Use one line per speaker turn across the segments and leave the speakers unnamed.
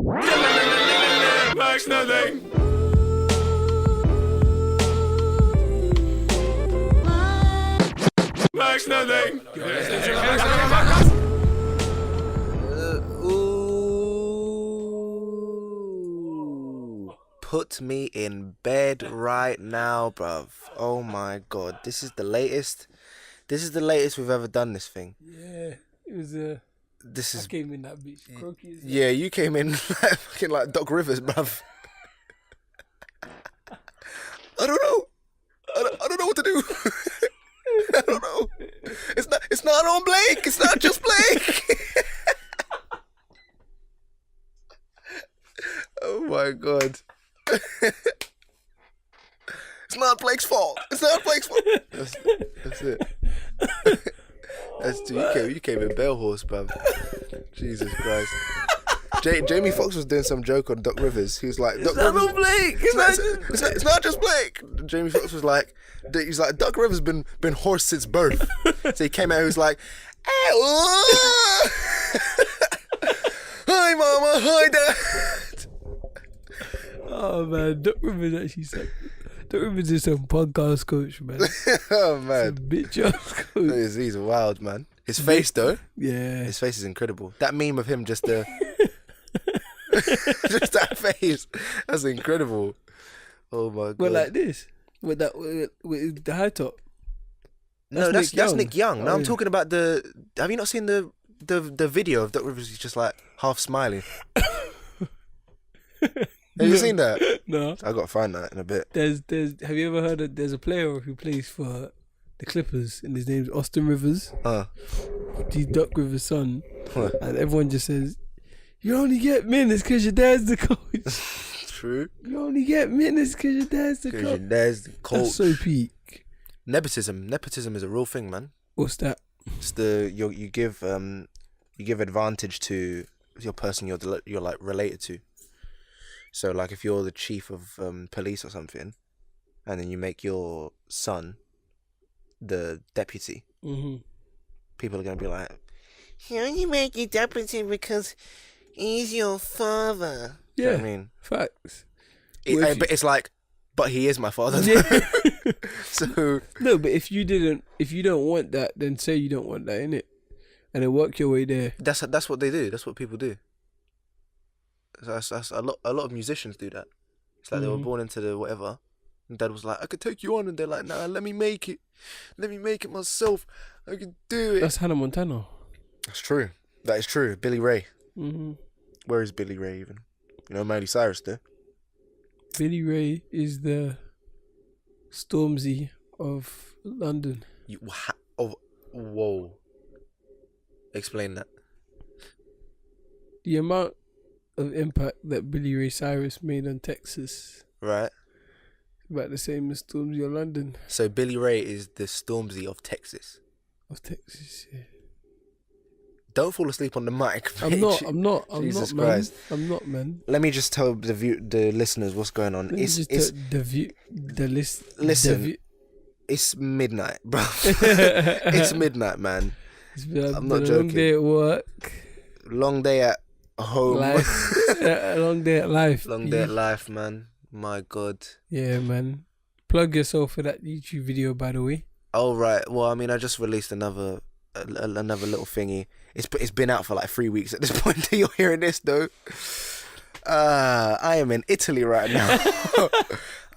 Max nothing. Max nothing.
Ooh. Put me in bed right now, bruv. Oh my god. This is the latest we've ever done this thing.
Yeah. It was
I
came in that bitch croaky.
Yeah, you came in fucking like Doc Rivers, bruv. I don't know. I don't know what to do. I don't know. It's not on Blake. It's not just Blake. Oh my god. It's not Blake's fault. It's not Blake's fault. That's it. You came in bell horse, bruv. Jesus Christ. Jamie Foxx was doing some joke on Doc Rivers. He was like,
It's not on Blake.
It's not just Blake. Jamie Foxx was like, he's like, Doc Rivers been hoarse since birth. So he came out, he was like, hi mama, hi dad.
Oh man, Doc Rivers actually said. Doc Rivers is some podcast coach, man.
Oh man,
some bitch ass coach.
He's wild, man. His face though,
Yeah,
his face is incredible. That meme of him just just that face, that's incredible. Oh my god.
but like this with the high top.
No, that's Nick Young. No,
Oh,
I'm
yeah.
talking about the. Have you not seen the video of Doc Rivers? He's just like half smiling. Have you seen that?
No.
I gotta find that in a bit.
There's. Have you ever heard of? There's a player who plays for the Clippers, and his name's Austin Rivers. He's Doc Rivers' son, and everyone just says, "You only get minutes because your dad's the coach."
True.
You only get minutes because your dad's the
Because
coach.
your dad's the coach.
That's so peak.
Nepotism is a real thing, man.
What's that?
It's you give advantage to your person you're like related to. So like if you're the chief of police or something, and then you make your son the deputy, people are gonna be like, "You only make you deputy because he's your father."
Yeah,
Do you know what I mean,
facts.
but it's like, but he is my father.
Yeah.
So
No, but if you don't want that, then say you don't want that, innit? And then work your way there.
that's what they do. That's what people do. That's a lot of musicians do that. It's like they were born into the whatever, and dad was like, "I could take you on," and they're like, "Nah, let me make it myself. I can do it."
That's Hannah Montana.
That's true. That is true. Billy Ray.
Mm-hmm.
Where is Billy Ray even? You know, Miley Cyrus do.
Billy Ray is the Stormzy of London.
Whoa. Explain that.
The amount of impact that Billy Ray Cyrus made on Texas,
Right.
about the same as Stormzy of London.
So Billy Ray is the Stormzy of Texas.
Of Texas, yeah.
Don't fall asleep on the mic.
I'm
mate.
not,
Jesus
man.
Christ.
I'm not, man.
Let me just tell the listeners what's going on.
Listen,
It's midnight, bro. It's midnight, man.
It's been
I'm not
a
joking.
long day at work.
Long day at home.
Life. A long day at life.
Long day at life, man. My God.
Yeah, man. Plug yourself for that YouTube video, by the way.
Oh right. Well, I mean, I just released another little thingy. It's been out for like 3 weeks at this point. Till you're hearing this, though. I am in Italy right now.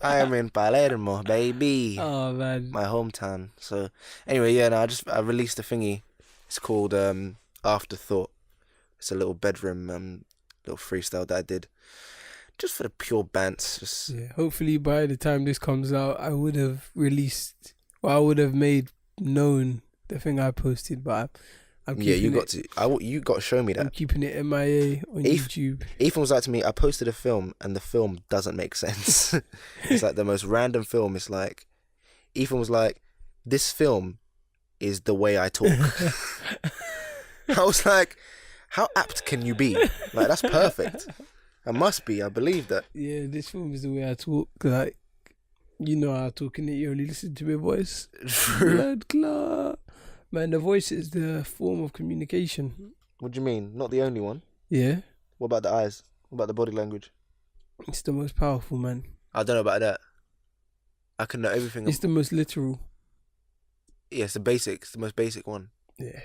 I am in Palermo, baby.
Oh man.
My hometown. So anyway, yeah. No, I released a thingy. It's called Afterthought. It's a little bedroom little freestyle that I did, just for the pure bants. Just
Yeah. Hopefully by the time this comes out, I would have released, or I would have made known the thing I posted. But I'm
yeah, you
keeping
you got to show me
I'm
that.
keeping it MIA on YouTube.
Ethan was like to me, I posted a film and the film doesn't make sense. It's like the most random film. It's like, Ethan was like, this film is the way I talk. I was like, how apt can you be? Like, that's perfect. I must be. I believe that.
Yeah, this film is the way I talk. Like, you know how I talk in it. You only listen to my voice.
True.
Blood clot. Man, the voice is the form of communication.
What do you mean? Not the only one.
Yeah.
What about the eyes? What about the body language?
It's the most powerful, man.
I don't know about that. I can know everything.
It's the most literal.
Yeah, it's the basic. It's the most basic one.
Yeah.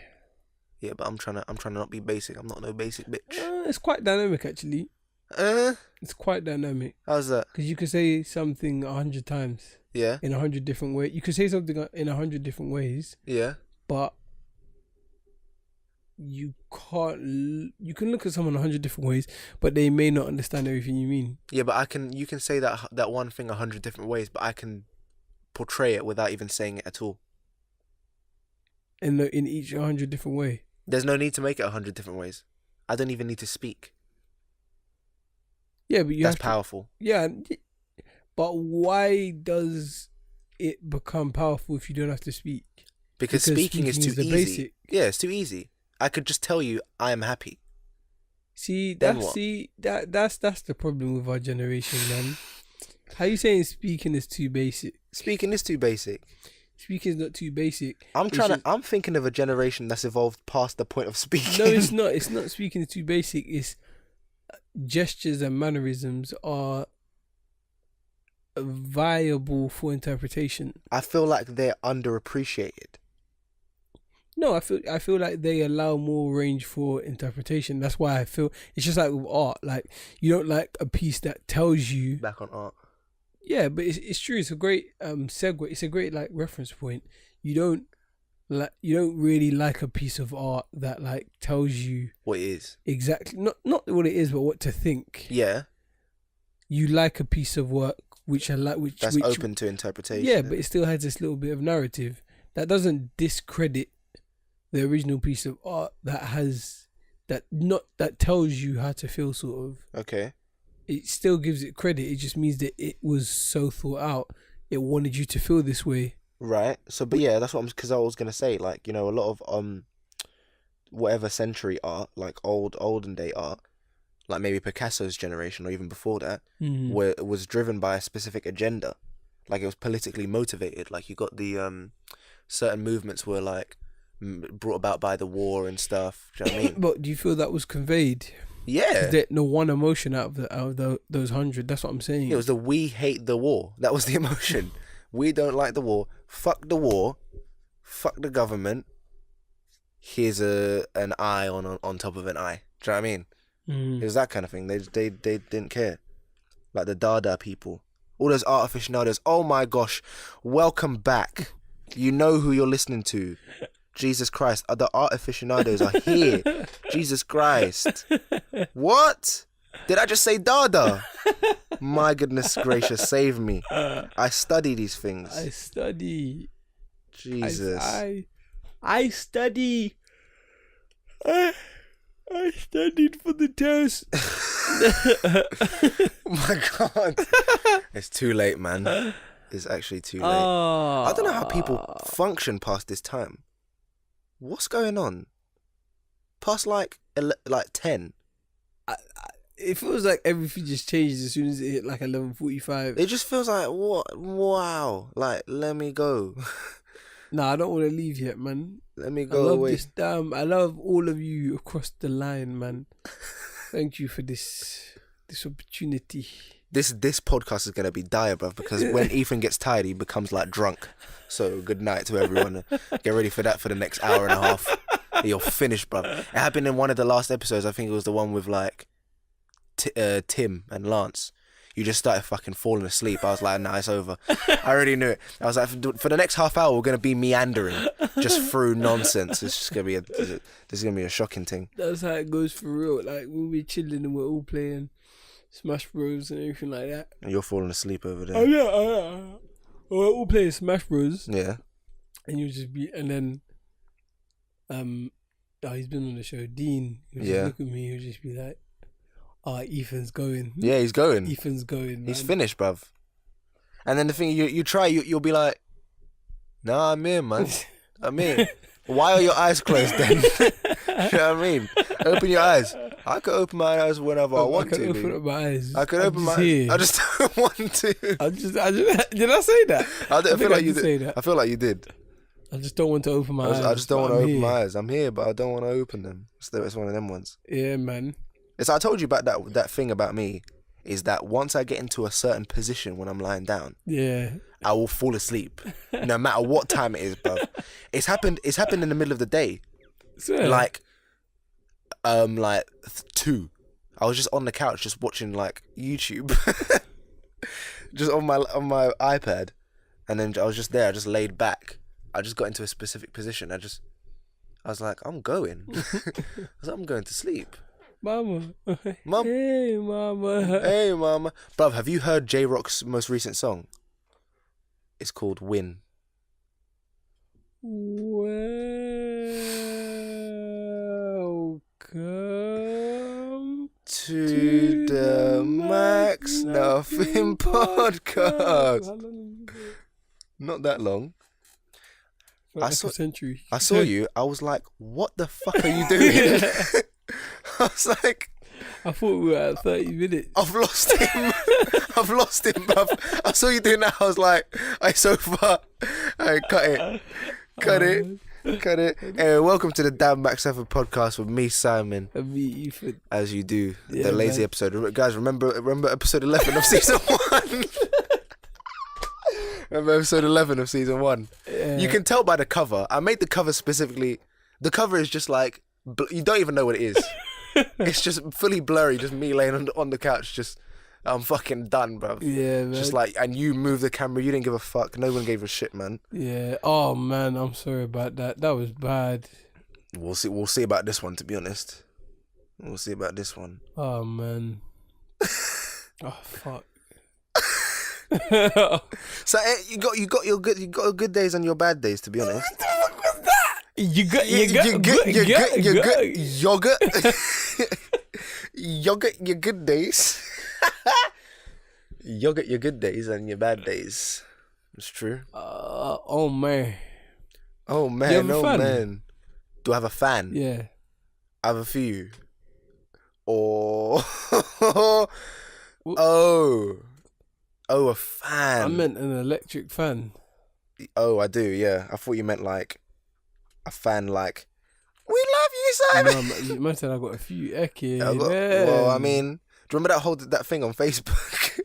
Yeah, but I'm trying to not be basic. I'm not no basic bitch.
It's quite dynamic, actually. It's quite dynamic.
How's that?
Because you could say something 100 times.
Yeah.
In 100 different ways. You could say something in 100 different ways.
Yeah.
But you can't. You can look at someone 100 different ways, but they may not understand everything you mean.
Yeah, but you can say that one thing 100 different ways, but I can portray it without even saying it at all.
In each 100 different way.
There's no need to make it 100 different ways. I don't even need to speak.
Yeah, but
that's powerful.
Yeah, but why does it become powerful if you don't have to speak?
Because speaking is too easy. Basic. Yeah, it's too easy. I could just tell you I am happy.
That's the problem with our generation, man. How you saying speaking is too basic?
Speaking is too basic.
Speaking is not too basic.
I'm thinking of a generation that's evolved past the point of speaking.
No, it's not. It's not speaking is too basic. It's gestures and mannerisms are viable for interpretation.
I feel like they're underappreciated.
No, I feel like they allow more range for interpretation. That's why I feel it's just like with art. Like you don't like a piece that tells you
back on art.
Yeah, but it's true. It's a great segue. It's a great like reference point. You don't really like a piece of art that like tells you
what it is.
Exactly. Not what it is, but what to think.
Yeah.
You like a piece of work which that's
open to interpretation.
Yeah, but it still has this little bit of narrative that doesn't discredit the original piece of art that tells you how to feel, sort of.
Okay.
It still gives it credit. It just means that it was so thought out. It wanted you to feel this way.
Right. So, but yeah, that's what because I was gonna say, like, you know, a lot of whatever century art, like olden day art, like maybe Picasso's generation or even before that, where it was driven by a specific agenda, like it was politically motivated. Like you got the certain movements were like brought about by the war and stuff. Do you know what I mean?
But do you feel that was conveyed?
Yeah.
There's no one emotion out of those 100. That's what I'm saying.
It was the we hate the war. That was the emotion. We don't like the war. Fuck the war. Fuck the government. Here's an eye on top of an eye. Do you know what I mean? It was that kind of thing. They didn't care. Like the Dada people. All those art aficionados. Oh my gosh. Welcome back. You know who you're listening to. Jesus Christ. The art aficionados are here. Jesus Christ. What? Did I just say Dada? My goodness gracious, save me. I study these things.
I study.
Jesus.
I study. I studied for the test.
Oh my God. It's too late, man. It's actually too late. I don't know how people function past this time. What's going on? Past like 10.
It feels like everything just changes as soon as it hit like 11:45.
It just feels like what? Wow! Like let me go.
Nah, I don't want to leave yet, man.
Let me go away.
I love all of you across the line, man. Thank you for this opportunity.
This podcast is gonna be dire, bruv, because when Ethan gets tired, he becomes like drunk. So good night to everyone. Get ready for that for the next hour and a half. You're finished, bruv. It happened in one of the last episodes. I think it was the one with like Tim and Lance. You just started fucking falling asleep. I was like, nah, it's over. I already knew it. I was like, for the next half hour, we're gonna be meandering just through nonsense. It's just gonna be this is gonna be a shocking thing.
That's how it goes for real. Like when we're chilling and we're all playing Smash Bros and everything like that.
And you're falling asleep over there.
Oh yeah. We're all playing Smash Bros.
Yeah.
And you just be, and then, he's been on the show. Dean, he would just look at me. He would just be like, Ethan's going.
Yeah, he's going.
Ethan's going. Man.
He's finished, bruv. And then the thing you try, you'll be like, nah, I'm here, man. I'm here. Why are your eyes closed then? You know what I mean? Open your eyes. I could open my eyes whenever I want to. I could open
my eyes.
I could open my eyes. I just don't want to.
Did I say that?
I feel like you did. I feel like you did.
I just don't want to open my eyes.
I just don't want to open my eyes. I'm here, but I don't want to open them. It's one of them ones.
Yeah, man.
It's I told you about that thing about me is that once I get into a certain position when I'm lying down, I will fall asleep, no matter what time it is, bro. It's happened in the middle of the day, like 2. I was just on the couch just watching like YouTube, just on my iPad, and then I was just there. I just laid back. I just got into a specific position. I was like, I'm going. I'm going to sleep.
Mama.
Mom.
Hey, mama.
Hey, mama. Bruv, have you heard J-Rock's most recent song? It's called Win.
Welcome
to the Max Nothing Podcast. Not that long.
I
saw you. I was like, what the fuck are you doing? I was like,
I thought we were at 30 minutes.
I've lost him. Bruv. I saw you doing that. I was like, so far. Alright, cut it. Anyway, welcome to the Damn Max Nothing Podcast with me, Simon.
And me, Ethan.
As you do, the lazy episode. Guys, remember episode 11 of season 1? Remember episode 11 of season 1? Yeah. You can tell by the cover. I made the cover specifically. The cover is just like, you don't even know what it is. It's just fully blurry, just me laying on the couch, just, I'm fucking done, bro.
Yeah, man.
Just like, and you moved the camera, you didn't give a fuck. No one gave a shit, man.
Yeah. Oh, man, I'm sorry about that. That was bad.
We'll see about this one, to be honest. We'll see about this one.
Oh, man. Oh, fuck.
So you got your good days and your bad days, to be honest.
What the fuck was that? You got
your good days. You got your good days and your bad days. It's true.
Oh man.
Oh man. Do I have a fan?
Yeah.
I have a few. Oh. Oh, a fan.
I meant an electric fan.
Oh, I do, yeah. I thought you meant like a fan like, we love you, Simon.
No, man said I got a few.
Well, I mean, do you remember that thing on Facebook?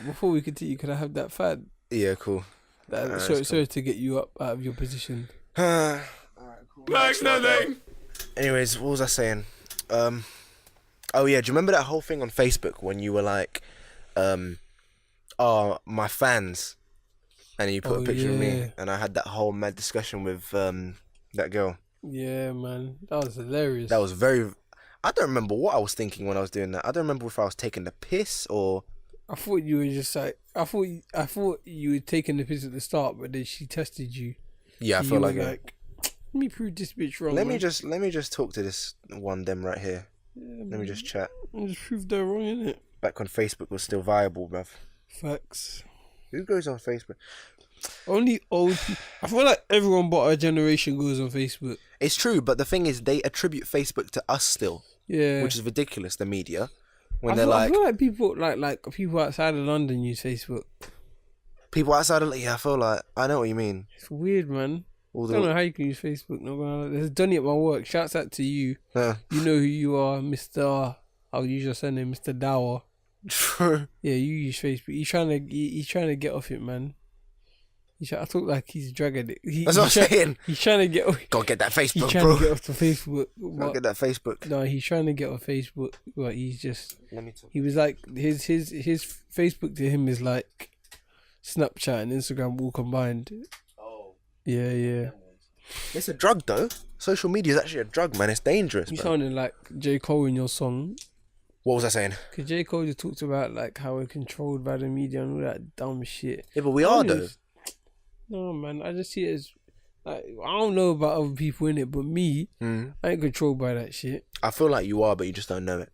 Before we continue, can I have that fan?
Yeah, cool.
Sorry to get you up out of your position.
Alright, cool.
Max Nothing.
Anyways, what was I saying? Oh yeah, do you remember that whole thing on Facebook when you were like, my fans, and you put a picture of me, and I had that whole mad discussion with that girl.
Yeah, man, that was hilarious.
That was I don't remember what I was thinking when I was doing that. I don't remember if I was taking the piss or.
I thought you were just like, I thought you were taking the piss at the start, but then she tested you.
Yeah, I feel like
let me prove this bitch wrong.
Let me just talk to this one them right here. Yeah, let me just chat.
Just prove they're wrong, innit?
Back when Facebook was still viable, bruv.
Facts.
Who goes on Facebook?
Only old people. I feel like everyone but our generation goes on Facebook.
It's true, but the thing is, they attribute Facebook to us still.
Yeah.
Which is ridiculous, the media. I
feel like people like people outside of London use Facebook.
People outside of I feel like I know what you mean.
It's weird, man. I don't know how you can use Facebook. There's Donny at my work. Shouts out to you. You know who you are, Mr. I'll use your surname, Mr. Dower. Yeah, you use Facebook. He's trying to get off it, man. I talk like he's dragging it.
That's what I'm saying.
He's trying to get off.
Gotta get that Facebook,
he's trying
bro.
to get off the Facebook.
Gotta get that Facebook.
No, he's trying to get off Facebook, but he's just.
Let me talk.
He was like his Facebook to him is like Snapchat and Instagram all combined. Oh. Yeah.
It's a drug though. Social media is actually a drug, man. It's dangerous.
You sounded like J. Cole in your song.
What was I saying?
Because J. Cole just talked about like how we're controlled by the media and all that dumb shit.
Yeah, but we are though.
No, man. I just see it as like, I don't know about other people in it, but me, I ain't controlled by that shit.
I feel like you are, but you just don't know it.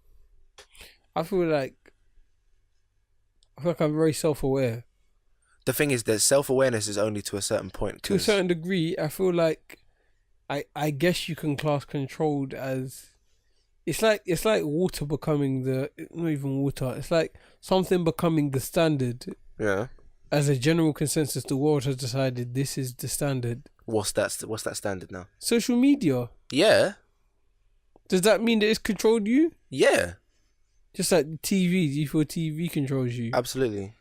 I feel like I'm very self-aware.
The thing is that self-awareness is only to a certain point.
To a certain degree, I feel like I guess you can class controlled as it's like water becoming not even water. It's like something becoming the standard.
Yeah.
As a general consensus, the world has decided this is the standard.
What's that standard now?
Social media.
Yeah.
Does that mean that it's controlled you?
Yeah.
Just like the TV, do you feel TV controls you?
Absolutely.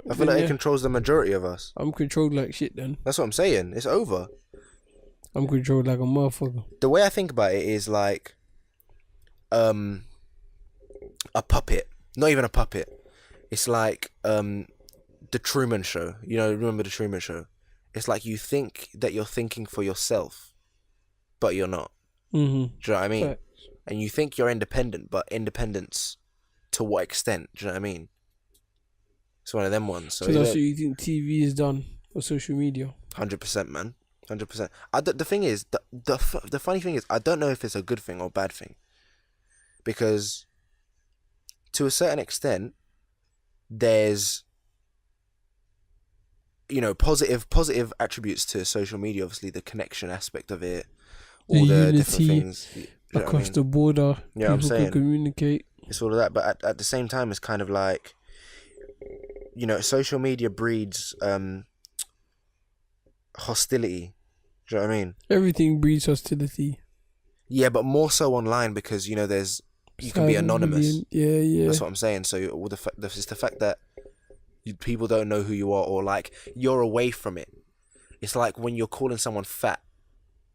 I feel like it controls the majority of us.
I'm controlled like shit then.
That's what I'm saying. It's over.
I'm controlled like a motherfucker.
The way I think about it is like a puppet. Not even a puppet. It's like the Truman Show. You know, remember the Truman Show? It's like you think that you're thinking for yourself, but you're not.
Mm-hmm.
Do you know what I mean?
Right.
And you think you're independent, but independence to what extent? Do you know what I mean? It's one of them ones. So
that's what you think TV is done or social media?
100%, man. 100%. The thing is, the funny thing is, I don't know if it's a good thing or bad thing. Because to a certain extent, there's, you know, positive attributes to social media. Obviously, the connection aspect of it, all the different things. You know
across the border,
yeah, I'm saying,
can communicate.
It's all of that, but at the same time, it's kind of like, you know, social media breeds hostility. Do you know what I mean?
Everything breeds hostility.
Yeah, but more so online because, you know, you can be anonymous.
Yeah.
That's what I'm saying. So all it's the fact that people don't know who you are, or like you're away from it. It's like when you're calling someone fat.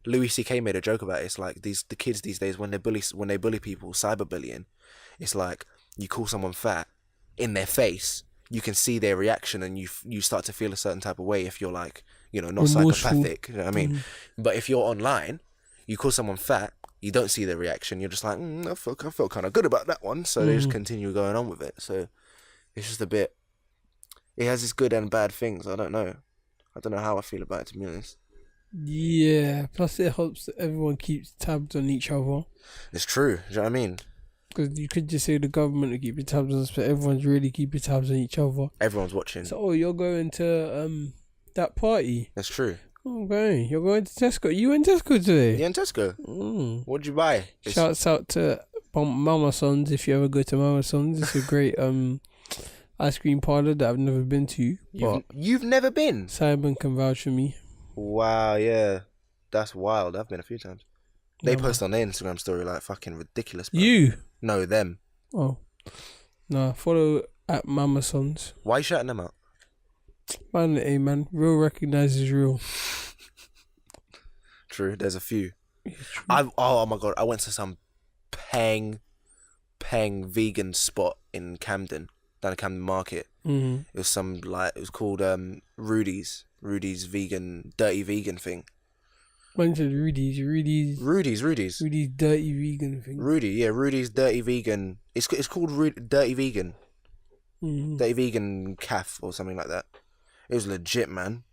Louis C.K. made a joke about it. It's like the kids these days when they bully people, cyberbullying. It's like you call someone fat in their face, you can see their reaction, and you start to feel a certain type of way if you're like, you know, not psychopathic. You know what I mean? But if you're online, you call someone fat, you don't see the reaction. You're just like, I felt kind of good about that one, so they just continue going on with it. So it's just a bit. It has its good and bad things. I don't know how I feel about it, to be honest.
Yeah, plus it helps that everyone keeps tabs on each other.
It's true. Do you know what I mean?
Because you could just say the government will keep tabs on us, but everyone's really keeping tabs on each other.
Everyone's watching.
So, you're going to that party.
That's true.
Okay, you're going to Tesco. You in Tesco today?
Yeah, in Tesco. What'd you buy?
Shouts out to Mama Son's if you ever go to Mama Son's. It's a great ice cream parlour that I've never been to.
You've never been?
Simon can vouch for me.
Wow, yeah. That's wild. I've been a few times. They post on their Instagram story like fucking ridiculous, bro.
You?
No, them.
Oh. Nah, follow at Mama Sons.
Why are you shouting them out?
Man, hey man, real recognizes real.
True, there's a few. Oh my god, I went to some peng vegan spot in Camden, down at Camden Market.
Mm-hmm.
It was called Rudy's vegan, dirty vegan thing.
Man said Rudy's dirty vegan thing.
Rudy's dirty vegan. It's called dirty vegan.
Mm-hmm.
Dirty vegan calf or something like that. It was legit, man.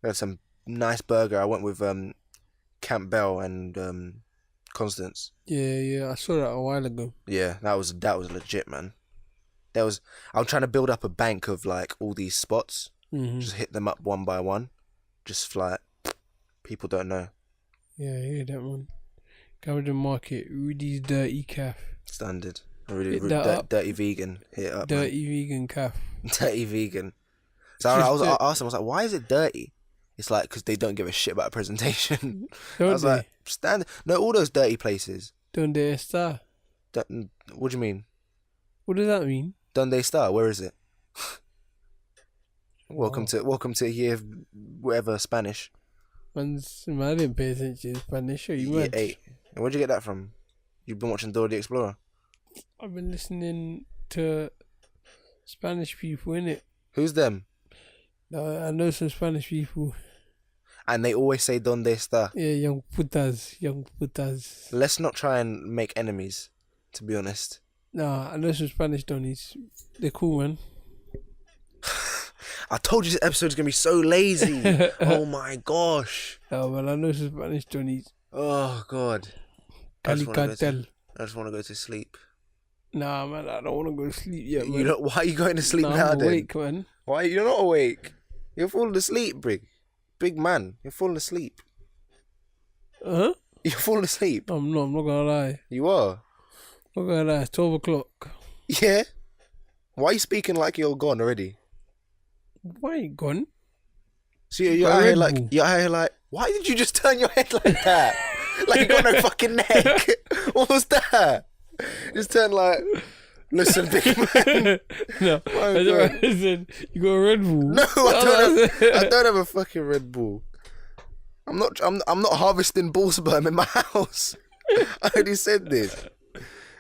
They had some nice burger. I went with Campbell and Constance.
Yeah, I saw that a while ago.
Yeah, that was legit, man. I'm trying to build up a bank of like all these spots.
Mm-hmm.
Just hit them up one by one. Just like people don't know.
Yeah, that one. Camden Market, Rudy's dirty calf.
Standard. Dirty vegan. Hit it up.
Dirty vegan calf.
Dirty vegan. So I asked them, I was like, why is it dirty? It's like, because they don't give a shit about presentation.
Don't
I was like, standard. No, all those dirty places.
Donde está?
What do you mean?
What does that mean?
Donde está? Where is it? Welcome to here, whatever Spanish.
I didn't pay attention to Spanish. Are you mad?
Hey, where'd you get that from? You've been watching Dora the Explorer?
I've been listening to Spanish people, innit?
Who's them?
I know some Spanish people.
And they always say Donde está?
Yeah, young putas.
Let's not try and make enemies, to be honest.
Nah, I know some Spanish donnies. They're cool, man.
I told you this episode's going to be so lazy. Oh my gosh.
Oh, man, I know some Spanish donnies.
Oh, God. I just want to go to sleep.
Nah, man, I don't want to go to sleep yet, man.
Why are you going to sleep now,
I'm
then?
awake, man.
Why? You're not awake. You're falling asleep, big man. You're falling asleep.
Huh?
You're falling asleep.
I'm not gonna lie.
You are?
I'm not gonna lie, it's 12 o'clock.
Yeah? Why are you speaking like you're gone already?
Why you gone?
So you're out here like, why did you just turn your head like that? Like you got no fucking neck. What was that? Just turn like, Listen, big man.
No, listen, you got a Red Bull.
No, I don't have a fucking Red Bull. I'm not harvesting bull sperm in my house. I already said this.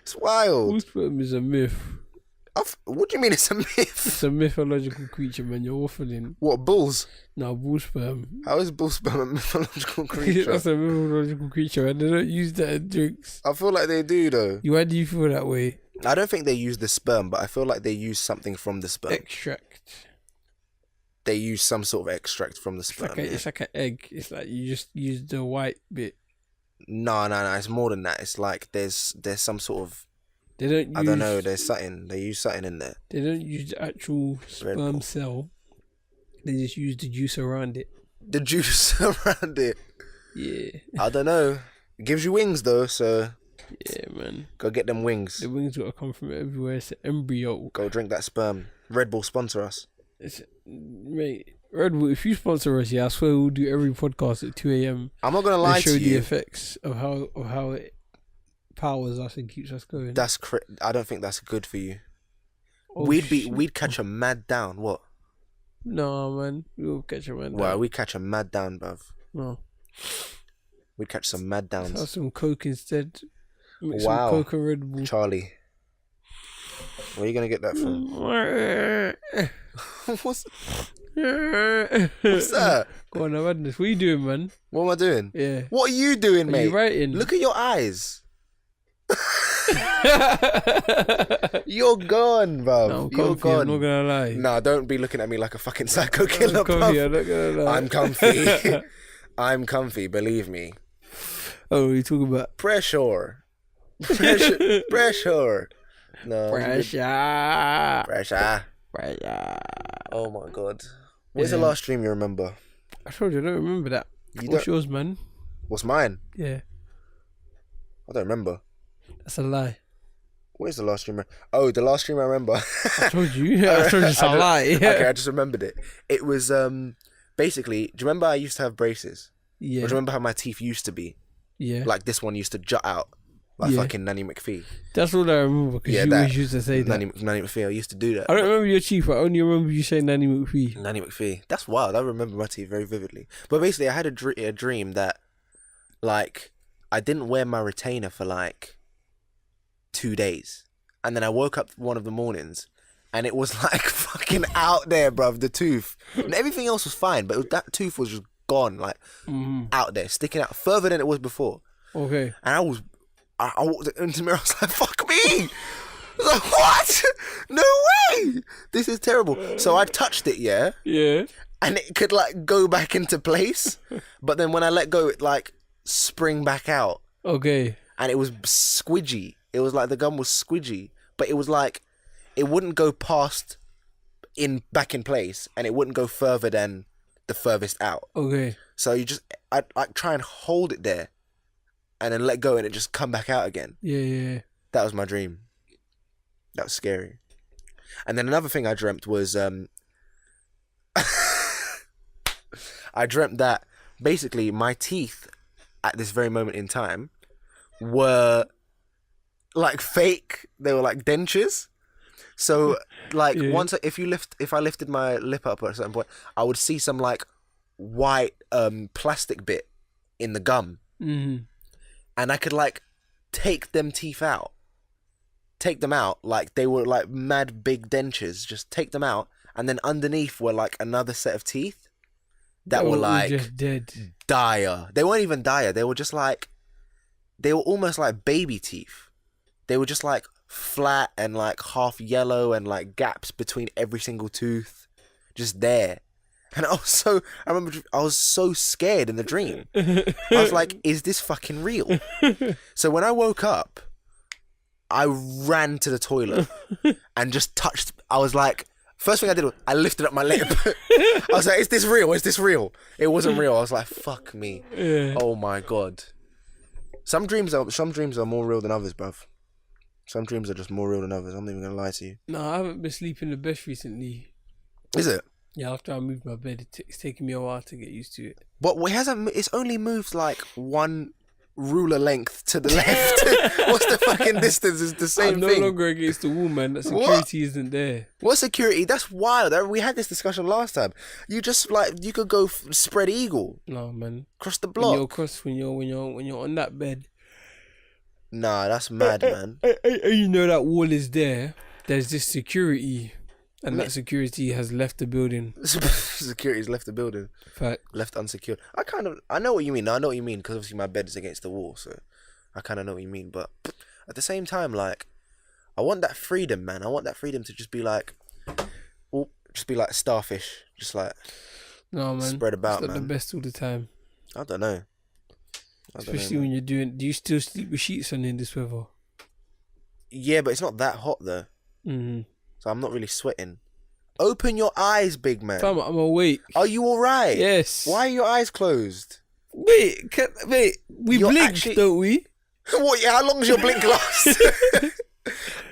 It's wild.
Bull sperm is a myth.
What do you mean it's a myth?
It's a mythological creature, man. You're waffling.
What, bulls?
No, bull sperm.
How is bull sperm a mythological creature?
That's a mythological creature, and they don't use that in drinks.
I feel like they do, though.
Why do you feel that way?
I don't think they use the sperm, but I feel like they use something from the sperm.
Extract.
They use some sort of extract from the sperm.
It's like an egg. It's like you just use the white bit.
No. It's more than that. It's like there's some sort of.
They don't use,
I don't know. There's something. They use something in there.
They don't use the actual sperm cell. They just use the juice around it.
The juice around it.
Yeah.
I don't know. It gives you wings though, so.
Yeah, man.
Go get them wings.
The wings gotta come from everywhere. It's an embryo.
Go drink that sperm. Redbull sponsor us.
Mate, Redbull, if you sponsor us, I swear we'll do every podcast at 2 a.m.
I'm not gonna lie to you.
Show the effects of how it powers us and keeps us going.
I don't think that's good for you.
Oh,
we'd catch a mad down. What?
No, man, we'll catch a mad down.
Well, we catch a mad down, bruv.
No,
we'd catch some mad downs.
Let's have some Coke instead. Mix
Wow,
some Coke and Red Bull.
Charlie, where are you gonna get that from? What's that?
Go on, madness. What are you doing, man?
What am I doing?
Yeah.
What are you doing, mate?
Are you writing?
Look at your eyes. You're gone, bruv.
No,
You're gone.
I'm not gonna lie.
Nah, don't be looking at me like a fucking psycho killer,
I'm comfy,
bruv.
I'm not gonna lie.
I'm comfy. I'm comfy, believe me.
Oh, what are you talking about?
Pressure. No. Pressure. Oh my god. What's the last dream you remember?
I told you, I don't remember that. What's yours, man?
What's mine?
Yeah.
I don't remember.
That's a lie.
What is the last dream? Oh, the last dream I remember.
I told you. I told you it's a lie.
Okay, I just remembered it. It was basically. Do you remember I used to have braces?
Yeah.
Or do you remember how my teeth used to be?
Yeah.
Like this one used to jut out, like fucking Nanny McPhee.
That's all I remember because you always used to say that.
Nanny McPhee. I used to do that.
I don't remember your teeth. I only remember you saying Nanny McPhee.
Nanny McPhee. That's wild. I remember my teeth very vividly. But basically, I had a dream that, like, I didn't wear my retainer for like 2 days, and then I woke up one of the mornings, and it was like fucking out there, bruv. The tooth and everything else was fine, but that tooth was just gone, like out there, sticking out further than it was before.
Okay.
And I walked into the mirror. I was like, "Fuck me!" I was like, "What? No way! This is terrible." So I touched it, yeah, and it could like go back into place, but then when I let go, it like spring back out.
Okay.
And it was squidgy. It was like the gum was squidgy, but it was like it wouldn't go past back in place, and it wouldn't go further than the furthest out.
Okay.
So I'd like try and hold it there, and then let go, and it just come back out again.
Yeah.
That was my dream. That was scary. And then another thing I dreamt was I dreamt that basically my teeth at this very moment in time were like fake. They were like dentures. So like once if I lifted my lip up at a certain point, I would see some like white plastic bit in the gum, and I could like take them out like they were like mad big dentures. Just take them out, and then underneath were like another set of teeth that were like
just dead.
Dire. They weren't even dire. They were just like, they were almost like baby teeth. They were just like flat and like half yellow and like gaps between every single tooth, just there. And I remember I was so scared in the dream. I was like, is this fucking real? So when I woke up, I ran to the toilet and just touched. I was like, first thing I did was I lifted up my lip. I was like, is this real? Is this real? It wasn't real. I was like, fuck me.
Yeah.
Oh my God. Some dreams are more real than others, bruv. Some dreams are just more real than others. I'm not even gonna lie to you.
No, I haven't been sleeping the best recently.
Is it?
Yeah, after I moved my bed, it's taking me a while to get used to it.
But it hasn't. It's only moved like one ruler length to the left. What's the fucking distance? It's the same
I'm
thing.
no longer against the wall, man. That security isn't there.
What security? That's wild. We had this discussion last time. You just like, you could go spread eagle.
No, man.
Across the block.
When you're on that bed.
Nah, that's mad, man.
You know that wall is there. There's this security, and that security has left the building.
Security's left the building.
Fact.
Left unsecured. I know what you mean. I know what you mean, because obviously my bed is against the wall, so I kind of know what you mean. But at the same time, like, I want that freedom, man. I want that freedom to just be like, starfish, just like,
no, man,
spread about,
it's not
man.
the best all the time.
I don't know.
Especially when you're doing. Do you still sleep with sheets on in this weather?
Yeah, but it's not that hot though.
Mm-hmm.
So I'm not really sweating. Open your eyes, big man.
Fam, I'm awake.
Are you alright?
Yes.
Why are your eyes closed?
Wait, we
You're
blink,
actually-
don't we?
What? Yeah, how long does your blink last?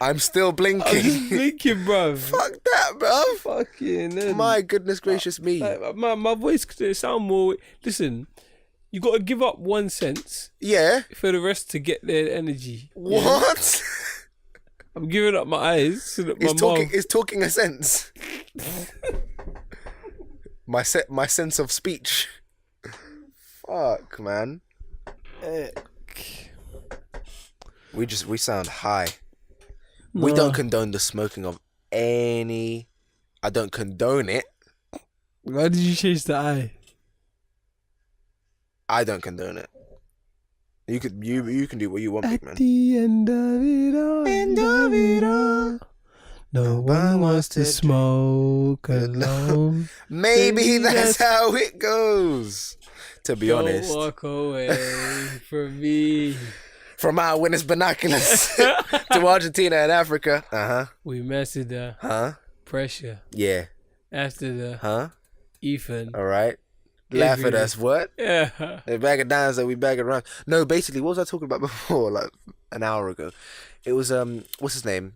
I'm still blinking.
I'm just blinking, bruv.
Fuck that, bruv.
Fucking hell.
My goodness gracious me.
Like, my voice could sound more. Listen, you got to give up one sense
Yeah.
for the rest to get their energy.
What?
I'm giving up my eyes so that
Is
my mouth.
talking a sense? my sense of speech. Fuck, man. We sound high. We
No.
don't condone the smoking of any. I don't condone it.
Why did you change the eye?
I don't condone it. You can do what you want, big man.
At the end of it all, no one wants to smoke alone.
Maybe that's how it goes. To be honest,
Don't walk away from me.
from our winners binoculars to Argentina and Africa.
We mastered the pressure
Yeah.
after the Ethan.
All right. Laugh at us. What?
Yeah.
They bag it down, so we bag it around. No, basically, what was I talking about before? Like an hour ago. It was what's his name?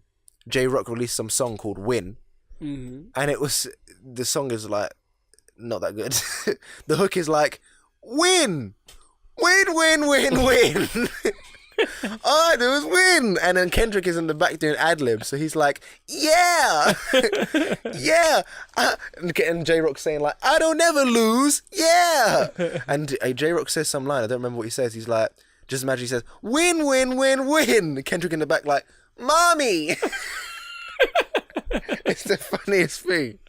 J Rock released some song called Win,
Mm-hmm.
and the song is like not that good. The hook is like win, win, win, win, win. All I do is win, and then Kendrick is in the back doing ad libs, so he's like, yeah, yeah, and J Rock saying like, I don't never lose, yeah, and J Rock says some line, I don't remember what he says. He's like, just imagine he says, win, win, win, win. Kendrick in the back like, mommy. It's the funniest thing.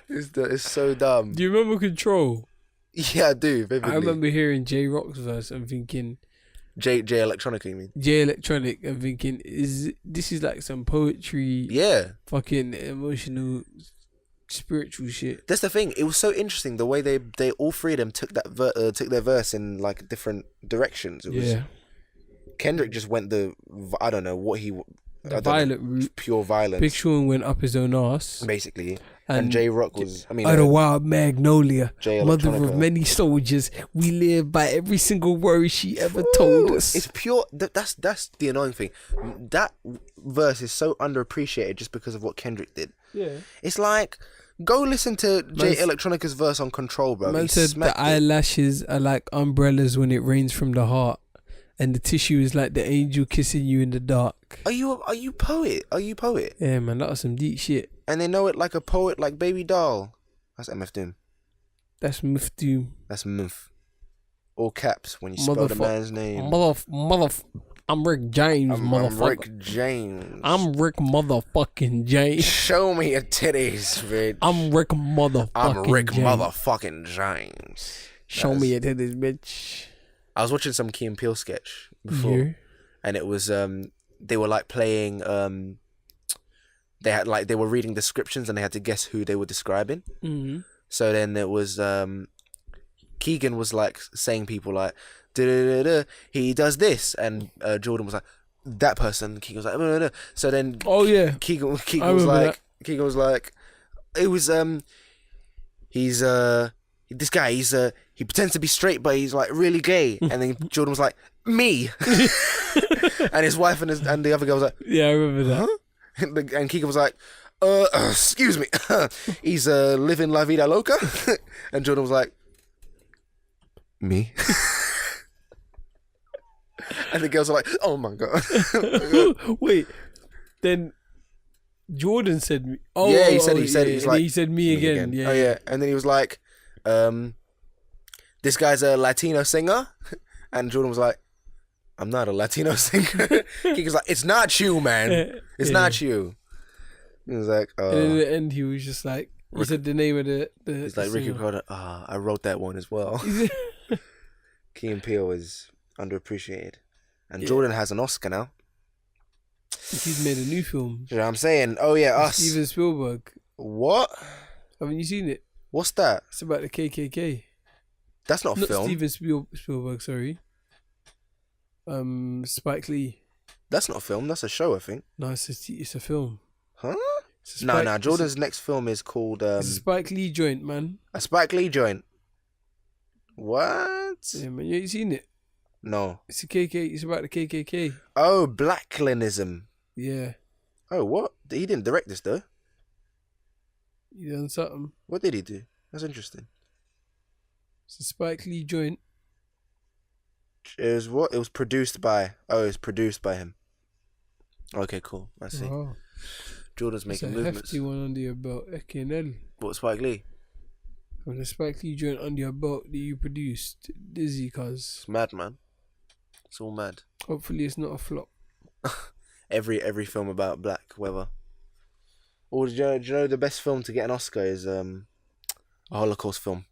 It's so dumb.
Do you remember Control?
Yeah, I do. Vividly.
I remember hearing J Rock's verse and thinking,
J Electronica, you mean?
J Electronic, and thinking, this is like some poetry,
Yeah.
fucking emotional, spiritual shit.
That's the thing. It was so interesting the way they all three of them took their verse in like different directions. It was,
Yeah.
Kendrick just went I don't know what he.
The violent route.
Pure violence.
Big Sean went up his own arse.
Basically. And J Rock was. I mean.
The wild magnolia,
J
mother
Electronica.
of many soldiers. We live by every single word she ever told us.
It's pure. That's the annoying thing. That verse is so underappreciated just because of what Kendrick did.
Yeah.
It's like, go listen to J Electronica's verse on Control, bro.
Man
He
said
smacked
the
it.
eyelashes are like umbrellas when it rains from the heart, and the tissue is like the angel kissing you in the dark.
Are you poet? Are you poet?
Yeah, man, that was some deep shit.
And they know it like a poet, like Baby Doll. That's MF Doom.
That's Mufti.
That's Muff. All caps when you spell the man's name.
I'm Rick James,
I'm
motherfucker.
Rick James.
I'm Rick motherfucking James.
Show me your titties, bitch.
I'm Rick motherfucking
I'm Rick
James.
motherfucking James.
Show me your titties, bitch.
I was watching some Key and Peele sketch before,
Yeah.
and it was they were like playing they were reading descriptions and they had to guess who they were describing.
Mm-hmm.
So then it was Keegan was like saying people like da-da-da-da, he does this, and Jordan was like that person. Keegan was like da-da-da. So then Keegan was like it was he's this guy, he pretends to be straight but he's like really gay. And then Jordan was like, me. And his wife and the other girl was like,
Yeah, I remember that.
huh? And Keegan was like, excuse me. He's living La Vida Loca. And Jordan was like, me. And the girls are like, oh my God.
Wait, then Jordan said me. Oh,
yeah, he said,
yeah,
he's like,
he said me again. Yeah,
oh yeah. And then he was like, this guy's a Latino singer. And Jordan was like, I'm not a Latino singer. He was like, it's not you, man. It's not you. He was like,
and in the end, he was just like, he said the name of the
he's like, Ricky Carter, I wrote that one as well. Key and Peele is underappreciated. And Jordan has an Oscar now.
He's made a new film.
You know what I'm saying? Oh yeah, us.
Steven Spielberg.
What?
Haven't you seen it?
What's that?
It's about the KKK.
That's not a film.
Steven Spielberg, sorry. Spike Lee.
That's not a film. That's a show, I think.
No, it's a film.
Huh? No. Jordan's next film is called...
it's a Spike Lee joint, man.
A Spike Lee joint. What?
Yeah, man. You ain't seen it?
No.
It's It's about the KKK.
Oh, Blacklinism.
Yeah.
Oh, what? He didn't direct this, though.
He done something.
What did he do? That's interesting.
It's a Spike Lee joint.
It was what? It was produced by... Oh, it was produced by him. Okay, cool. I see.
Oh.
Jordan's making
it's a
movements.
hefty one under your belt. FKNL.
What, Spike Lee?
From the Spike Lee joint under your belt that you produced. Dizzy, cuz.
It's mad, man. It's all mad.
Hopefully it's not a flop.
Every film about black weather. Or do you know the best film to get an Oscar is a Holocaust film?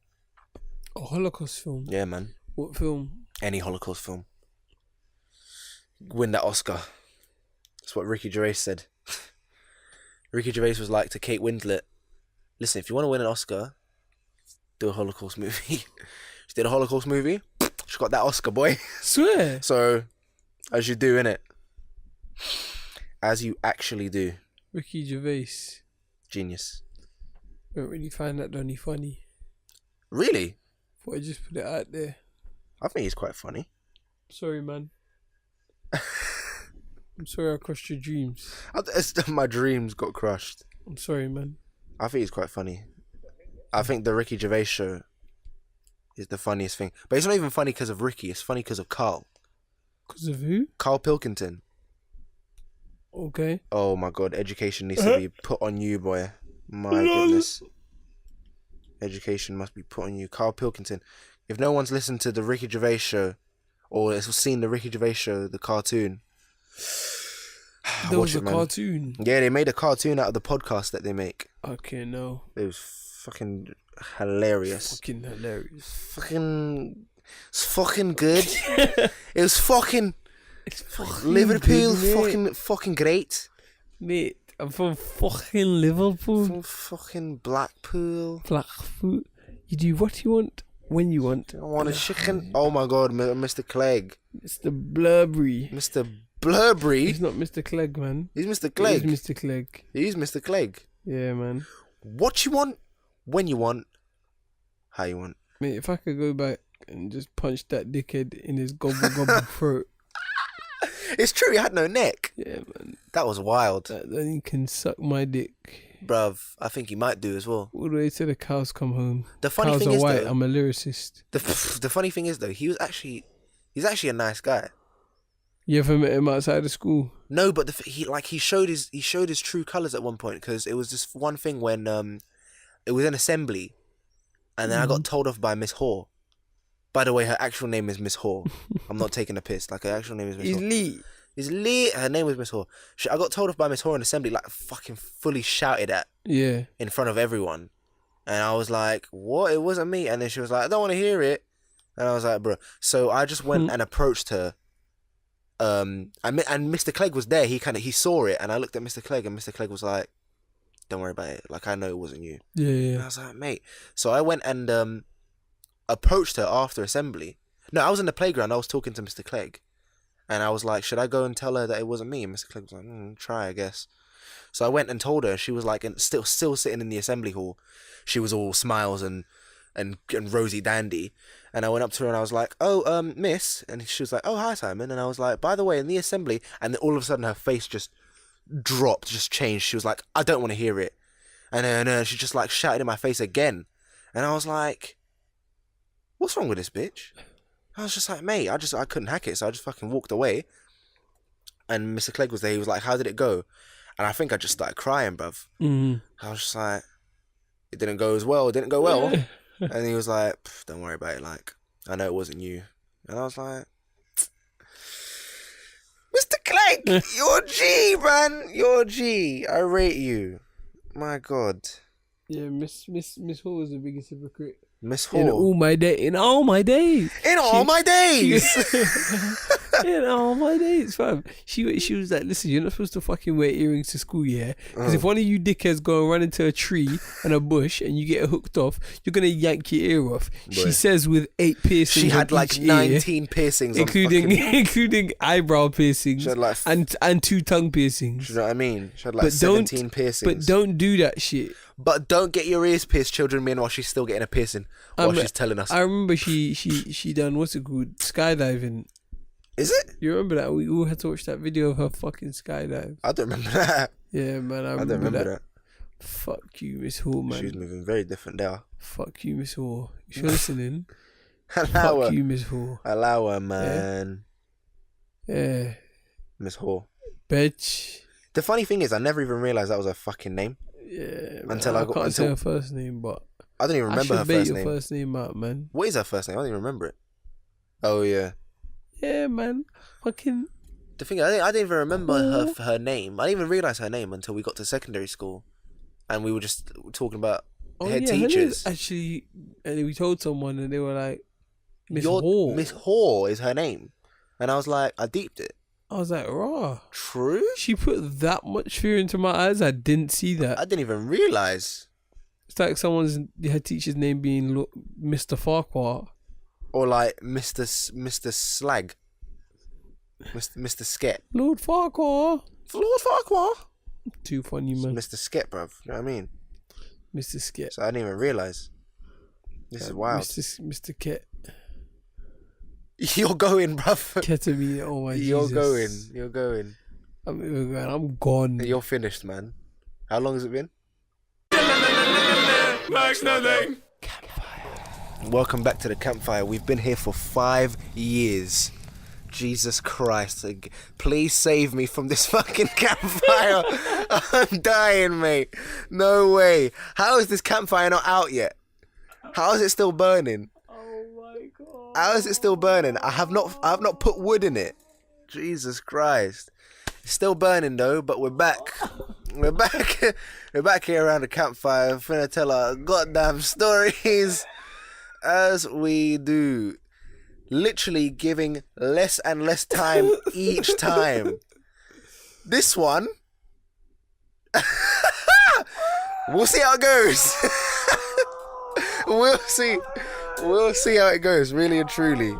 A Holocaust film?
Yeah, man.
What film?
Any Holocaust film. Win that Oscar. That's what Ricky Gervais said. Ricky Gervais was like to Kate Winslet, listen, if you want to win an Oscar, do a Holocaust movie. She did a Holocaust movie. She got that Oscar, boy.
Swear.
So, as you do, innit? As you actually do.
Ricky Gervais.
Genius.
Don't really find that Donny funny.
Really?
Thought I just put it out there.
I think he's quite funny.
Sorry, man. I'm sorry I crushed your dreams.
My dreams got crushed.
I'm sorry, man.
I think he's quite funny. I think the Ricky Gervais show is the funniest thing. But it's not even funny because of Ricky. It's funny because of Carl.
Because of who?
Carl Pilkington.
Okay.
Oh my God. Education needs to be put on you, boy. My goodness. Education must be put on you. Carl Pilkington. If no one's listened to the Ricky Gervais show or has seen the Ricky Gervais show, the cartoon...
There was a cartoon.
Yeah, they made a cartoon out of the podcast that they make.
Okay, no.
It was fucking hilarious.
Fucking hilarious.
It's fucking good. It was fucking...
It's fucking
Liverpool,
good,
fucking great.
Mate, I'm from fucking Liverpool.
From fucking Blackpool.
Blackpool. You do what you want, when you want.
I want a chicken. Oh my God, Mr. Clegg.
Mr. Blurberry.
Mr. Blurberry?
He's not Mr. Clegg, man.
He's Mr. Clegg.
He's Mr. Clegg.
He's Mr. Clegg.
Yeah, man.
What you want, when you want, how you want.
Mate, if I could go back and just punch that dickhead in his gobble throat.
It's true, he had no neck.
Yeah, man.
That was wild.
Then he can suck my dick.
Bruv, I think he might do as well.
All the way till the cows come home.
The funny
cows
thing
are
is,
white.
though,
I'm a lyricist.
The funny thing is, though, he's actually a nice guy.
You ever met him outside of school?
No, but he showed his true colours at one point, because it was this one thing when it was an assembly, and then I got told off by Miss Hoare. By the way, her actual name is Miss Hoare. I'm not taking a piss. Like, her actual name is Miss Hoare. He's Lee. Her name was Miss Hoare. I got told off by Miss Hoare in assembly, like fucking fully shouted at.
Yeah. In
front of everyone, and I was like, "What? It wasn't me." And then she was like, "I don't want to hear it," and I was like, "Bro." So I just went and approached her. And Mr. Clegg was there. He saw it, and I looked at Mr. Clegg, and Mr. Clegg was like, "Don't worry about it. Like, I know it wasn't you."
Yeah.
And I was like, "Mate." So I went and approached her after assembly. No, I was in the playground. I was talking to Mr. Clegg, and I was like, "Should I go and tell her that it wasn't me?" And Mr. Clegg was like, "Try, I guess." So I went and told her. She was like, and still sitting in the assembly hall. She was all smiles and rosy dandy. And I went up to her and I was like, "Oh, miss." And she was like, "Oh, hi, Simon." And I was like, "By the way, in the assembly," and then all of a sudden her face just dropped, just changed. She was like, "I don't want to hear it." And then she just like shouted in my face again. And I was like, "What's wrong with this bitch?" I was just like, mate, I couldn't hack it, so I just fucking walked away. And Mr. Clegg was there. He was like, how did it go? And I think I just started crying, bruv. I was just like, it didn't go as well. It didn't go well. And he was like, don't worry about it. Like, I know it wasn't you. And I was like, Mr. Clegg, you're G, man. You're G. I rate you. My God.
Yeah, Miss Hall was the biggest hypocrite.
Miss Hall.
In all my days.
In all my days.
In all my days, fam. She was like, listen, you're not supposed to fucking wear earrings to school, yeah? Because if one of you dickheads go and run into a tree and a bush and you get hooked off, you're going to yank your ear off. Boy. She says with 8 piercings.
She had like 19 piercings.
Including eyebrow piercings.
She had like
and 2 tongue piercings.
You know what I mean? She had like 17 piercings.
But don't do that shit.
But don't get your ears pierced, children, meanwhile she's still getting a piercing while she's telling us.
I remember she done, what's it called? Skydiving.
Is it?
You remember that? We all had to watch that video of her fucking skydive.
I don't remember that.
Yeah, man, I don't remember that. Fuck you, Miss Hall, man.
She's moving very different there.
Fuck you, Miss Hall. If you're listening,
Allow her.
You, Miss Hall.
Allow her, man.
Yeah.
Miss Hall.
Bitch.
The funny thing is, I never even realised that was her fucking name.
Yeah.
Until
I can't say her first name, but
I don't even remember her first name.
Your first name out, man.
What is her first name? I don't even remember it. Oh yeah.
Yeah, man. Fucking.
The thing, I didn't even remember her name. I didn't even realise her name until we got to secondary school, and we were just talking about head teachers.
Actually, and we told someone, and they were like, Miss Hall.
Miss Hall is her name, and I was like, I deeped it.
I was like, raw.
True?
She put that much fear into my eyes. I didn't see that.
I didn't even realise.
It's like her teacher's name being Mr. Farquhar.
Or like Mr. Slag. Mr. Sket.
Lord Farquhar.
Lord Farquhar.
Too funny, man.
Mr. Sket, bruv. You know what I mean?
Mr. Sket.
So I didn't even realise. This is wild.
Mr. Ket.
You're going, bruv.
Ketamine, oh my
You're
Jesus.
You're going.
I'm gone.
You're finished, man. How long has it been? Campfire. Welcome back to the Campfire. We've been here for 5 years. Jesus Christ. Please save me from this fucking campfire. I'm dying, mate. No way. How is this campfire not out yet? How is it still burning? How is it still burning? I have not put wood in it. Jesus Christ. It's still burning though, but we're back. We're back. We're back here around the campfire. We're finna tell our goddamn stories as we do. Literally giving less and less time each time. This one, we'll see how it goes. We'll see how it goes, really and truly.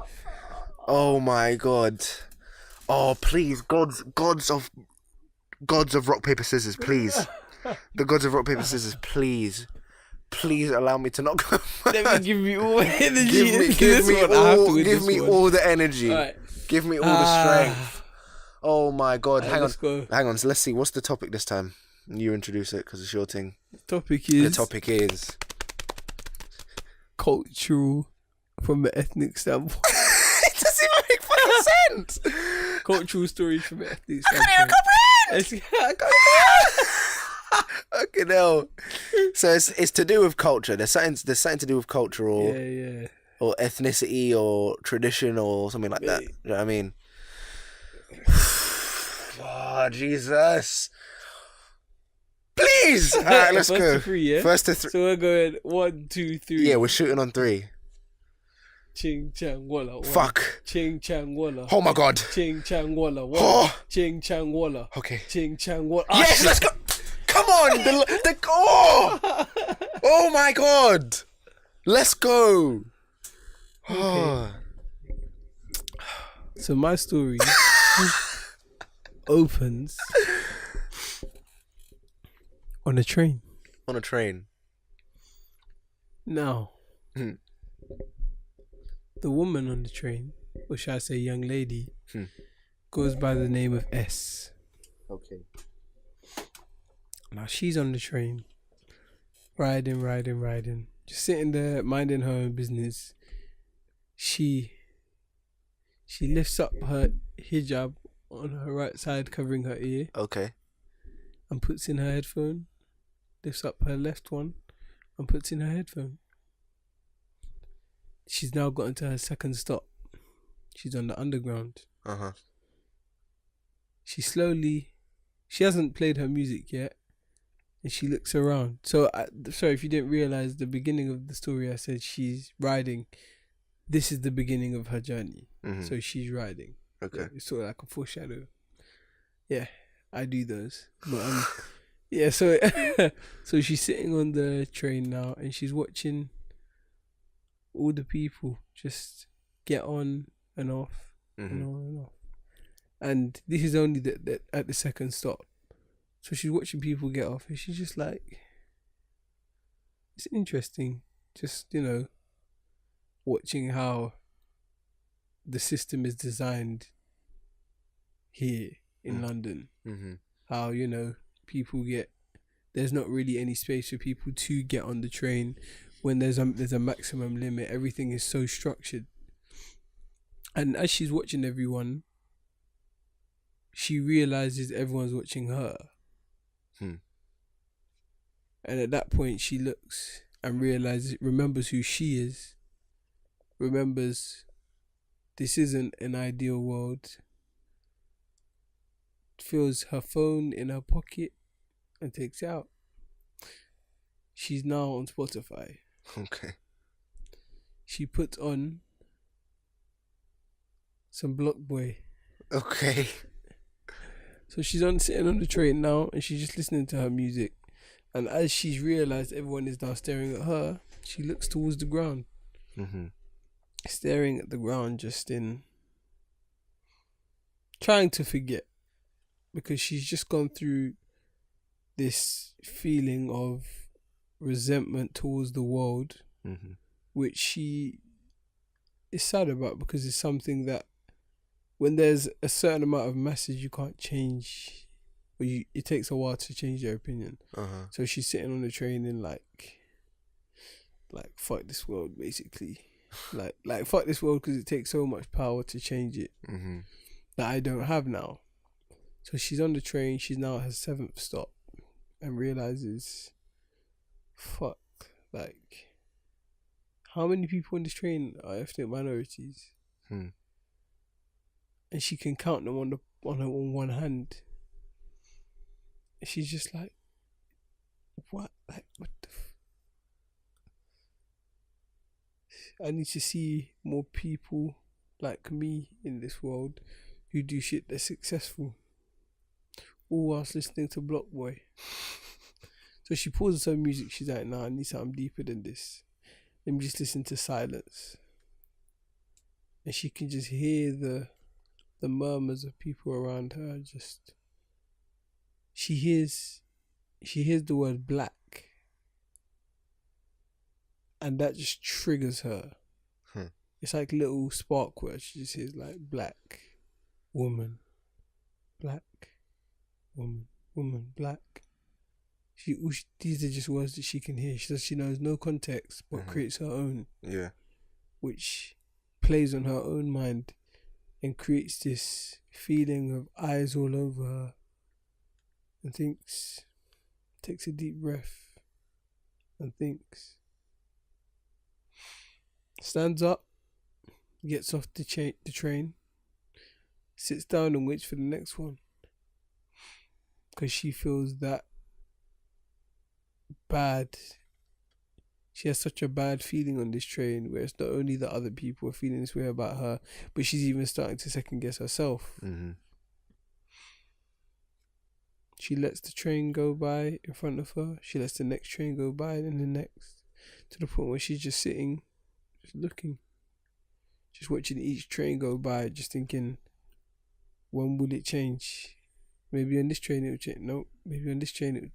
Oh my God. Oh please, gods of rock paper scissors, please. The gods of rock paper scissors, please. Please allow me to not go first.
Let me give me all the energy.
Give me all the energy. Right. Give me all the strength. Oh my God. Hang on. So let's see. What's the topic this time? You introduce it because it's your thing.
The topic is cultural from an ethnic standpoint.
It doesn't even make fucking sense.
Cultural stories from an ethnic
I
standpoint.
can't even comprehend. Okay, no. So it's to do with culture. There's something to do with culture or or ethnicity or tradition or something like that. You know what I mean? Oh, Jesus. Please. All right, let's go.
First to 3, yeah?
First to 3.
So we're going 1, 2, 3.
Yeah, we're shooting on 3.
Ching chang walla.
Fuck.
Ching chang walla.
Oh my God.
Ching chang walla.
Oh.
Ching chang walla.
Okay.
Ching chang walla.
Yes, let's go. Come on. Oh my God. Let's go.
Okay. So my story opens on a train.
On a train.
Now, the woman on the train, or should I say young lady, goes by the name of S.
Okay.
Now she's on the train, riding, just sitting there minding her own business. She She lifts up her hijab on her right side, covering her ear,
Okay.
and puts in her headphone. Lifts up her left one and puts in her headphone. She's now gotten to her second stop. She's on the underground. She hasn't played her music yet, and she looks around. So, sorry if you didn't realize the beginning of the story, I said she's riding. This is the beginning of her journey. So she's riding.
Okay.
It's sort of like a foreshadow. Yeah, I do those. But yeah, so so she's sitting on the train now, and she's watching all the people just get on and off and on and off. And this is only at the second stop. So she's watching people get off, and she's just like, it's interesting, just, watching how the system is designed here in London. How, people there's not really any space for people to get on the train when there's a maximum limit. Everything is so structured. And as she's watching everyone, she realizes everyone's watching her. And at that point, she looks and remembers who she is, remembers this isn't an ideal world, feels her phone in her pocket and takes it out. She's now on Spotify.
Okay.
She puts on some Block Boy.
Okay.
So she's sitting on the train now, and she's just listening to her music. And as she's realised everyone is now staring at her, she looks towards the ground. Staring at the ground, just trying to forget. Because she's just gone through this feeling of resentment towards the world, which she is sad about, because it's something that when there's a certain amount of message you can't change, or it takes a while to change your opinion. So she's sitting on the train and like fuck this world, basically. like fuck this world, because it takes so much power to change it that I don't have now. So she's on the train. She's now at her 7th stop and realizes, fuck, like, how many people on this train are ethnic minorities? And she can count them on one hand. And she's just like, what? Like, what the I need to see more people like me in this world who do shit that's successful, all whilst listening to Block Boy. So she pauses her music. She's like, nah, I need something deeper than this. Let me just listen to silence. And she can just hear the murmurs of people around her. Just, she hears the word black, and that just triggers her. It's like little spark words. She just hears like black woman, black woman, black. These are just words that she can hear. She says she knows no context, but creates her own. Yeah. Which plays on her own mind and creates this feeling of eyes all over her, and takes a deep breath and thinks, stands up, gets off the train, sits down and waits for the next one, because she feels that bad. She has such a bad feeling on this train, where it's not only that other people are feeling this way about her, but she's even starting to second guess herself. She lets the train go by in front of her. She lets the next train go by, and the next, to the point where she's just sitting, just looking, just watching each train go by, just thinking, when will it change? Maybe on this train it will change. No, maybe on this train it will.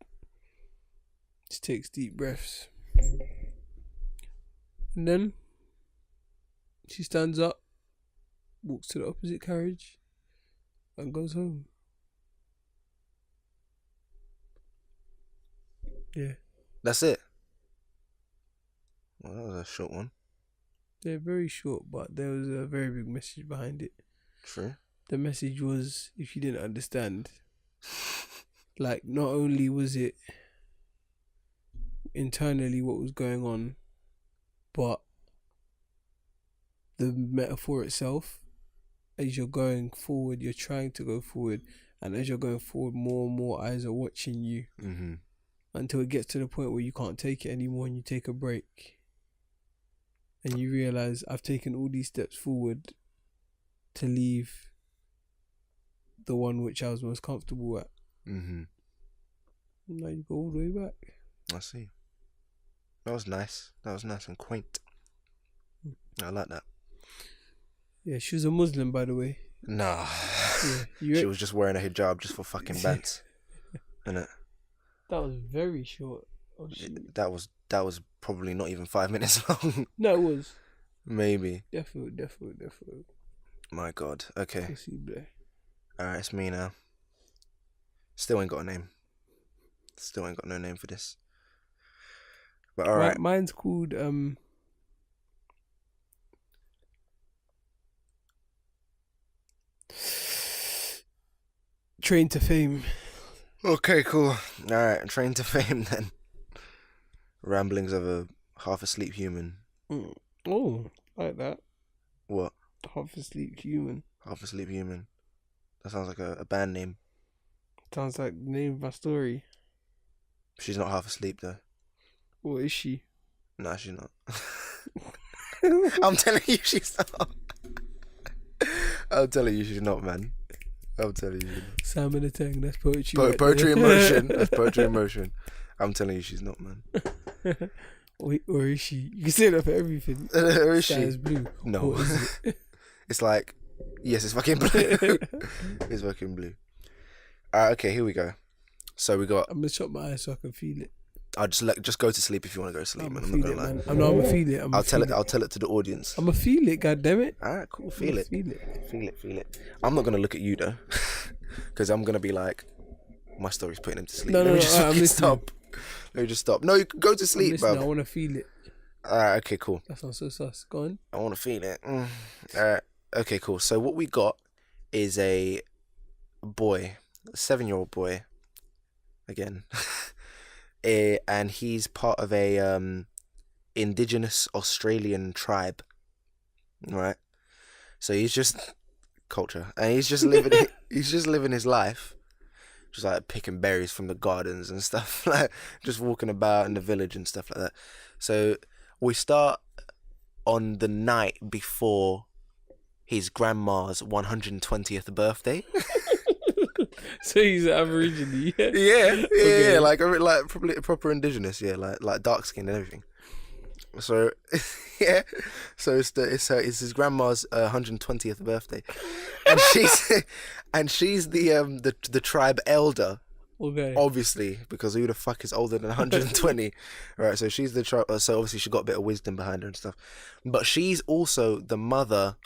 Just takes deep breaths. And then she stands up, walks to the opposite carriage, and goes home. Yeah.
That's it. Well, that was a short one.
They're very short, but there was a very big message behind it.
True.
The message was, if you didn't understand, like, not only was it internally what was going on, but the metaphor itself, as you're going forward, you're trying to go forward, and as you're going forward, more and more eyes are watching you, until it gets to the point where you can't take it anymore and you take a break and you realize, I've taken all these steps forward to leave the one which I was most comfortable at. Now you go all the way back.
I see. That was nice. That was nice and quaint. I like that.
Yeah, she was a Muslim, by the way.
Nah.
Yeah,
she was just wearing a hijab just for fucking bants. Innit?
That was very short. Oh,
that was probably not even 5 minutes long.
No, it was.
Maybe.
Definitely.
My God. Okay. Alright, it's me now. Still ain't got a name. Still ain't got no name for this. But alright.
Mine's called Train to Fame.
Okay, cool. Alright, Train to Fame then. Ramblings of a half asleep human.
Oh, like that.
What?
Half asleep human.
Half asleep human. That sounds like a band name.
Sounds like the name of my story.
She's not half asleep though.
Or is she?
Nah, she's not. I'm telling you she's not. I'm telling you she's not, man. I'm telling you.
Salmon and Tang, that's poetry.
Poetry in motion. That's poetry in motion. I'm telling you she's not, man.
Or is she? You can say that for everything.
Or is
Sky
she?
is blue.
No.
Or is it?
It's like, yes, it's fucking blue. It's fucking blue. Alright, okay, here we go. So we got.
I'm gonna shut my eyes so I can feel it.
I'll just go to sleep if you want to go to sleep, man. I'm not gonna lie.
Man. I'm gonna feel it.
I'll tell it to the audience.
I'm gonna feel it. God damn it.
Alright, cool. Feel it.
Feel it.
Feel it. I'm not gonna look at you though, because I'm gonna be like, my story's putting him to sleep.
No,
Let me just
I'm listening.
stop. Let me just stop. No, you can go to sleep, bro.
I want to feel it.
Alright, okay, cool.
That sounds so sus. Go on.
I want to feel it. Alright, okay, cool. So what we got is a boy, a 7-year-old boy, again, and he's part of a indigenous Australian tribe, right? So he's just culture, and he's just living. He's just living his life. Just like picking berries from the gardens and stuff, like just walking about in the village and stuff like that. So we start on the night before his grandma's 120th birthday.
So he's Aborigine.
Yeah, like probably proper indigenous, like dark skin and everything. So yeah, so it's his grandma's 120th birthday, and she's the tribe elder.
Okay.
Obviously, because who the fuck is older than 120? Right, so she's the tribe. So obviously she got a bit of wisdom behind her and stuff, but she's also the mother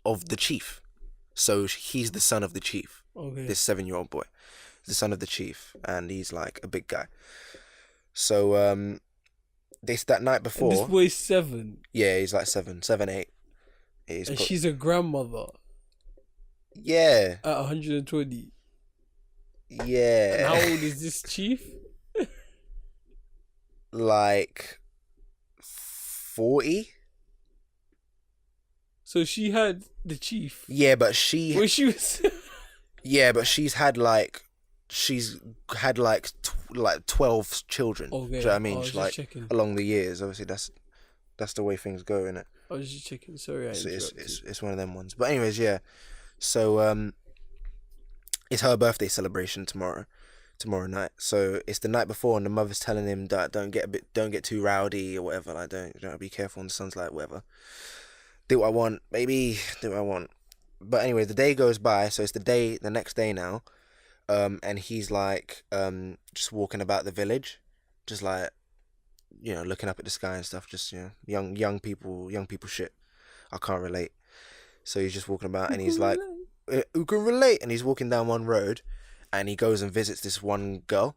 of the chief. So he's the son of the chief.
Okay.
This 7-year-old boy, the son of the chief, and he's like a big guy. So that night before.
And this boy's 7.
Yeah, he's like 7, 8.
And she's a grandmother.
Yeah.
At 120.
Yeah.
And how old is this chief?
Like 40.
So she had the chief.
Yeah, but she.
When she was.
Yeah, but she's had like 12 children.
Okay.
Do you know what I mean?
Just
like
checking.
along the years, obviously that's the way things go, innit?
I was just checking. Sorry,
it's one of them ones. But anyways, yeah. So it's her birthday celebration tomorrow night. So it's the night before, and the mother's telling him that don't get too rowdy or whatever. Like don't be careful. And the son's like, whatever. Do what I want, baby. Do what I want. But anyway, the day goes by. So it's the next day now. And he's like just walking about the village, just like, you know, looking up at the sky and stuff. Just, you know, young people shit. I can't relate. So he's just walking about, and he's like, who can relate? And he's walking down one road, and he goes and visits this one girl.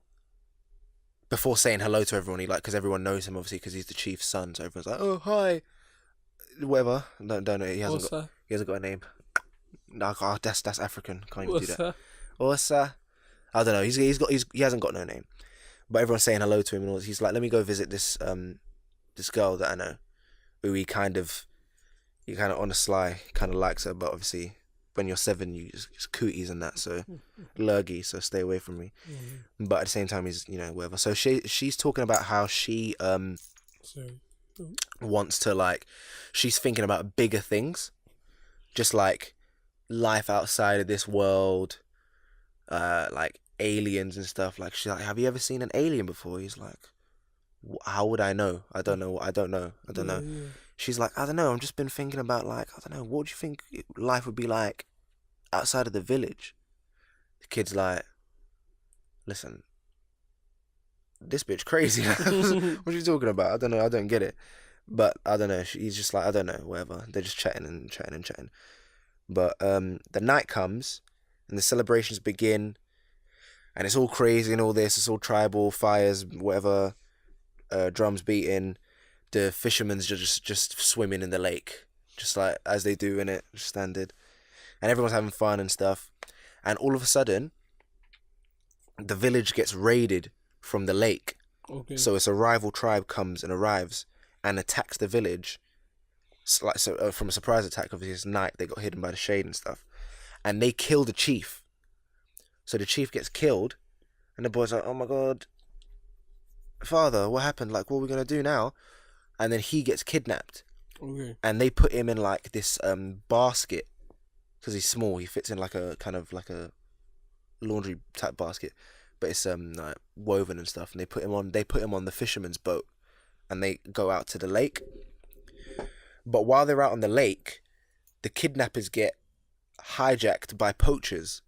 Before saying hello to everyone, because everyone knows him obviously because he's the chief's son. So everyone's like, oh hi, whatever. Don't know. He hasn't got a name. Like, oh, that's African. Can't even do that.
What's
Osa. I don't know. He hasn't got no name, but everyone's saying hello to him and all. He's like, let me go visit this girl that I know, who he kind of on the sly kind of likes her, but obviously when you're 7, you just cooties and that, so lurgy, so stay away from me. But at the same time, he's whatever. So she's talking about how she wants to, like, she's thinking about bigger things, just like life outside of this world, like aliens and stuff. Like, she's like, have you ever seen an alien before? He's like, how would I know? I don't know. Yeah. She's like, I don't know. I've just been thinking about, like, I don't know. What do you think life would be like outside of the village? The kid's like, listen, this bitch crazy. What are you talking about? I don't know. I don't get it. But I don't know. He's just like, I don't know. Whatever. They're just chatting. But the night comes and the celebrations begin, and it's all crazy and all this. It's all tribal, fires, whatever, drums beating. The fishermen's just swimming in the lake, just like as they do in it, standard, and everyone's having fun and stuff. And all of a sudden, the village gets raided from the lake. Okay. So it's a rival tribe comes and arrives and attacks the village. From a surprise attack, obviously it's night. They got hidden by the shade and stuff, and they kill the chief. So the chief gets killed, and the boy's like, "Oh my god, father, what happened? Like, what are we gonna do now?" And then he gets kidnapped. Okay. And they put him in like this basket, because he's small. He fits in like a kind of like a laundry type basket, but it's like woven and stuff. And they put him on the fisherman's boat, and they go out to the lake. But while they're out on the lake, the kidnappers get hijacked by poachers.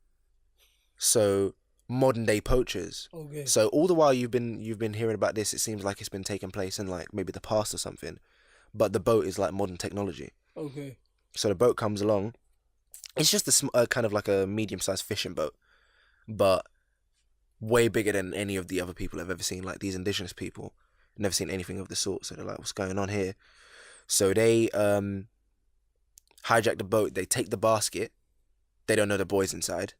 So modern day poachers. Okay. So all the while you've been hearing about this, it seems like it's been taking place in like maybe the past or something, but the boat is like modern technology. Okay. So the boat comes along. It's just a kind of like a medium-sized fishing boat, but way bigger than any of the other people I've ever seen. Like these indigenous people, never seen anything of the sort. So they're like, what's going on here? So they hijack the boat. They take the basket. They don't know the boy's inside.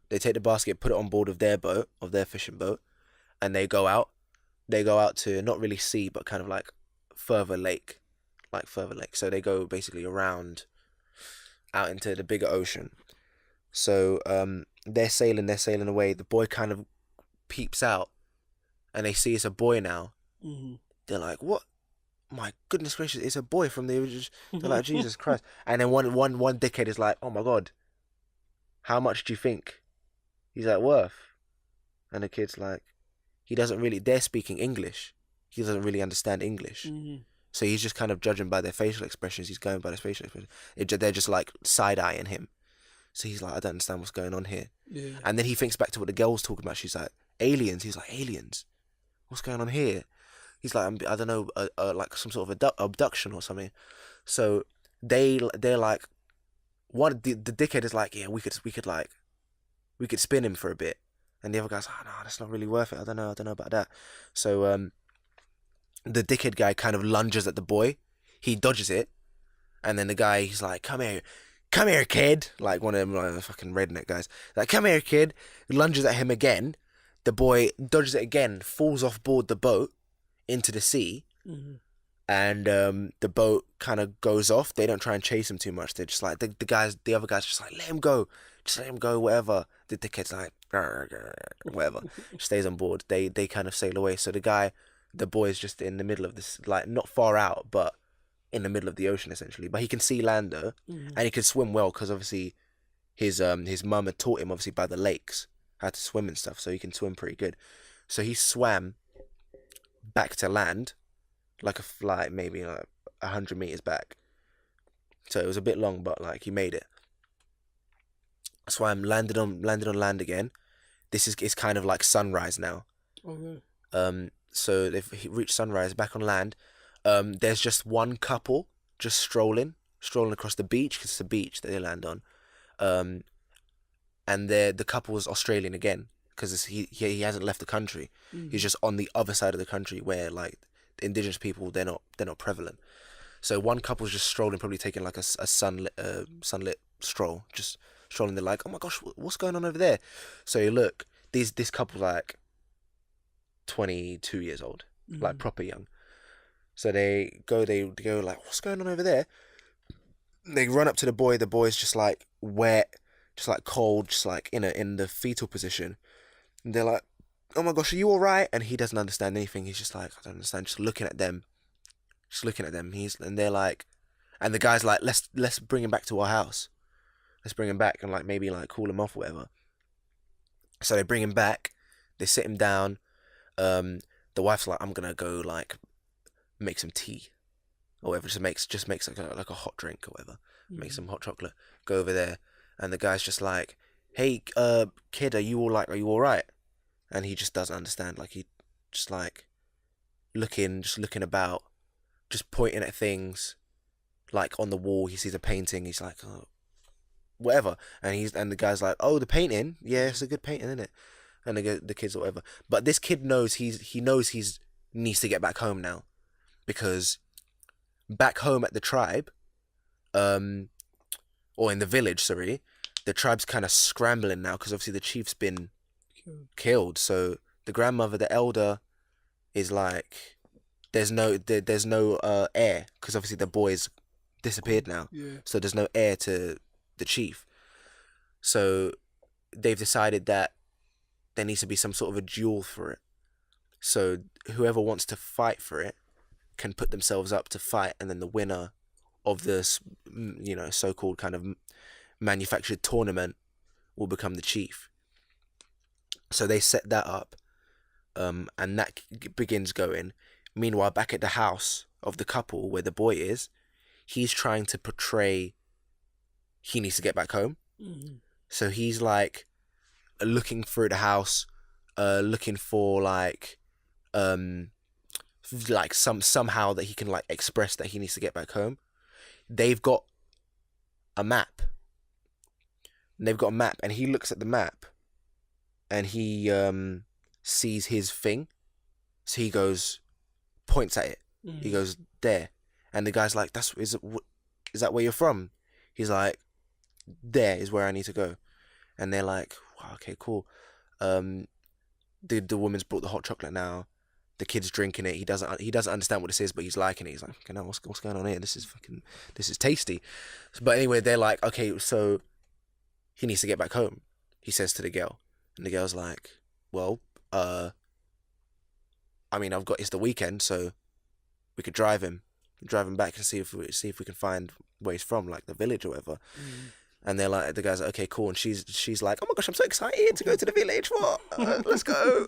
They take the basket, put it on board of their boat, of their fishing boat, and they go out. They go out to not really sea, but kind of like further lake. So they go basically around out into the bigger ocean. So they're sailing away. The boy kind of peeps out, and they see it's a boy now. Mm-hmm. They're like, what? My goodness gracious, it's a boy from the original. They're like, Jesus Christ. And then one dickhead is like, oh my God, how much do you think he's like worth? And the kid's like, they're speaking English. He doesn't really understand English. Mm-hmm. So he's just kind of judging by their facial expressions. He's going by their facial expressions. They're just like side-eyeing him. So he's like, I don't understand what's going on here. Yeah. And then he thinks back to what the girl was talking about. She's like, aliens. He's like, aliens? What's going on here? He's like, I don't know, like some sort of abduction or something. So they're like, the dickhead is like, yeah, we could spin him for a bit. And the other guy's like, oh, no, that's not really worth it. I don't know about that. So the dickhead guy kind of lunges at the boy. He dodges it. And then the guy, he's like, come here, kid. Like one of them like, fucking redneck guys. Like, come here, kid. Lunges at him again. The boy dodges it again, falls off board the boat into the sea. Mm-hmm. And the boat kind of goes off. They don't try and chase him too much. They're just like, the other guy's just like, let him go. Just let him go, whatever. The kid's like, whatever. Stays on board. They kind of sail away. So the boy's just in the middle of this, like not far out, but in the middle of the ocean essentially. But he can see land though, and he can swim well because obviously his mum had taught him obviously by the lakes how to swim and stuff. So he can swim pretty good. So he swam back to land, like a flight, maybe like 100 meters back. So it was a bit long, but like he made it. Swam, landed on land again. It's kind of like sunrise now. Okay. So they've reached sunrise, back on land. There's just one couple just strolling across the beach, because it's a beach that they land on. And the couple is Australian again, because he hasn't left the country. He's just on the other side of the country where like the indigenous people they're not prevalent. So one couple's just strolling, probably taking like a sunlit stroll, just strolling. They're like, oh my gosh, what's going on over there? So you look, this couple like 22 years old, like proper young. So they go like, what's going on over there? They run up to the boy. The boy's just like wet, just like cold, just like in the fetal position. And they're like, oh my gosh, are you all right? And he doesn't understand anything. He's just like, I don't understand. Just looking at them. And they're like, and the guy's like, let's bring him back to our house. Let's bring him back and like maybe like cool him off or whatever. So they bring him back. They sit him down. The wife's like, I'm gonna go like make some tea or whatever. Just makes like a hot drink or whatever. Make some hot chocolate. Go over there, and the guy's just like, hey, kid, are you all right? And he just doesn't understand. Like he just like looking about, just pointing at things, like on the wall. He sees a painting. He's like, oh, whatever. And the guy's like, oh, the painting. Yeah, it's a good painting, isn't it? And the kids or whatever. But this kid knows he needs to get back home now, because back home at the tribe, or in the village, sorry, the tribe's kind of scrambling now because obviously the chief's been killed. So the grandmother, the elder, is like, there's no heir, because obviously the boy's disappeared now. Yeah. So there's no heir to the chief. So they've decided that there needs to be some sort of a duel for it. So whoever wants to fight for it can put themselves up to fight, and then the winner of this, so-called kind of manufactured tournament will become the chief. So they set that up, and that begins going. Meanwhile, back at the house of the couple where the boy is, he's trying to portray he needs to get back home. Mm-hmm. So he's like looking through the house, looking for somehow that he can like express that he needs to get back home. They've got a map. And he looks at the map, and he sees his thing. So he points at it. Mm. He goes, there. And the guy's like, is that where you're from? He's like, there is where I need to go. And they're like, wow, okay, cool. The woman's brought the hot chocolate now. The kid's drinking it. He doesn't understand what this is, but he's liking it. He's like, okay, now what's going on here? This is tasty. But anyway, they're like, okay, so he needs to get back home, he says to the girl. And the girl's like, well, it's the weekend, so we could drive him back and see if we can find where he's from, like the village or whatever. Mm. And they're like, the guy's like, okay, cool. And she's like, oh my gosh, I'm so excited to go to the village. What? Let's go.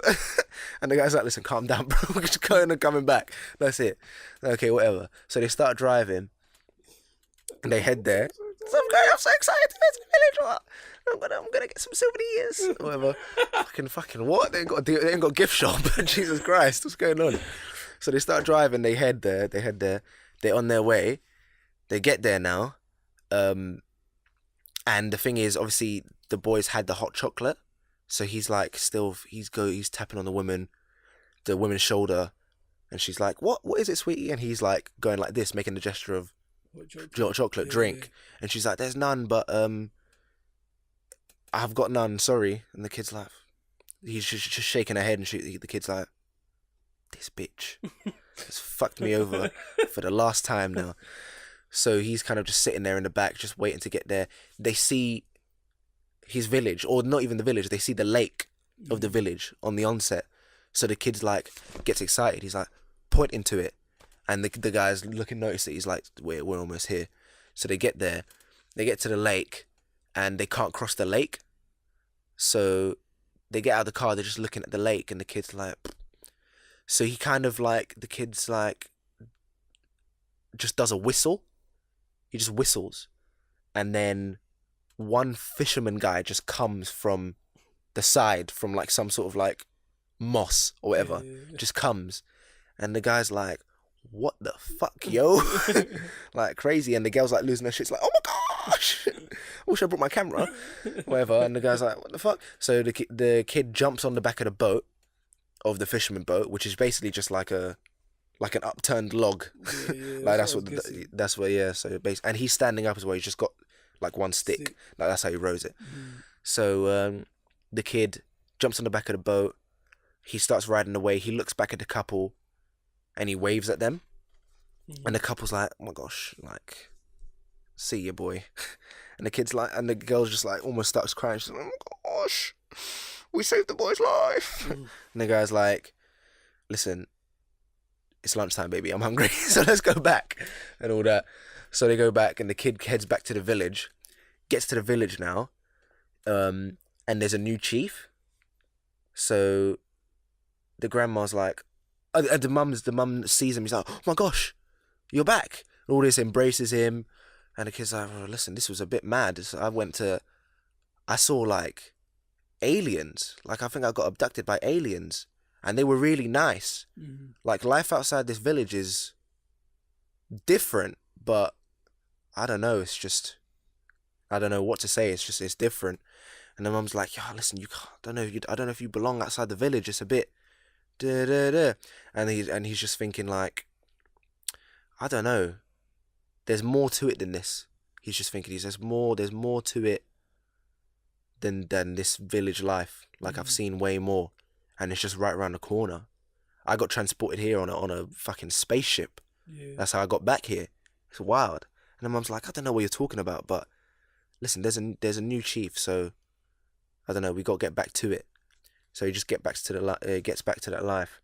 And the guy's like, listen, calm down, bro. We're just going and coming back. That's it. Okay, whatever. So they start driving, and they head there. So I'm so excited to go to the village. What? I'm gonna get some souvenirs. Whatever. fucking what? They ain't got a gift shop. Jesus Christ, what's going on? So they start driving. They head there. They're on their way. They get there now. And the thing is, obviously, the boy's had the hot chocolate, so he's like, he's tapping on the woman's shoulder, and she's like, "What is it, sweetie?" And he's like going like this, making the gesture of hot chocolate drink, yeah. And she's like, "There's none, but I've got none, sorry." And the kid's like, he's just shaking her head, and the kid's like, "This bitch has fucked me over for the last time now." So he's kind of just sitting there in the back, just waiting to get there. They see his village, or not even the village, they see the lake of the village on the onset. So the kid's like, gets excited. He's like, pointing to it. And the guy's notice it. He's like, we're almost here. So they get there. They get to the lake, and they can't cross the lake. So they get out of the car, they're just looking at the lake, and the kid's like, pfft. So he kind of like, the kid's like, just does a whistle. He just whistles, and then one fisherman guy just comes from the side, from like some sort of like moss or whatever, just comes, and the guy's like, what the fuck, yo? Like crazy. And the girl's like losing her shit. She's like, oh my gosh, I wish I brought my camera, whatever. And the guy's like, what the fuck? So the kid jumps on the back of the boat, of the fisherman boat, which is basically just like a like an upturned log.
Yeah,
Like
that's what
yeah. So basically, and he's standing up as well. He's just got like one stick. Like that's how he rows it. So the kid jumps on the back of the boat. He starts riding away. He looks back at the couple, and he waves at them. And the couple's like, "Oh my gosh, like, see ya, boy." And the kid's like, and the girl's just like almost starts crying. She's like, "Oh my gosh, we saved the boy's life." And the guy's like, "Listen, it's lunchtime, baby. I'm hungry, so let's go back," and all that. So they go back, and the kid heads back to the village. Gets to the village now, and there's a new chief. So the grandma's like, the mum sees him. He's like, "Oh my gosh, you're back!" And all this, embraces him, and the kid's like, "Oh, listen, this was a bit mad. So I saw like aliens. Like I think I got abducted by aliens, and they were really nice. Like life outside this village is different, but I don't know. It's just I don't know what to say. It's different." And the mum's like, "Yo, listen, I don't know if you belong outside the village. It's a bit da da da." And he's just thinking like, I don't know. There's more to it than this. He's just thinking there's more to it than this village life. Like I've seen way more, and it's just right around the corner. I got transported here on a fucking spaceship. Yeah. That's how I got back here. It's wild. And the mum's like, "I don't know what you're talking about, but listen, there's a new chief, so I don't know. We got to get back to it." So he just gets back to that life,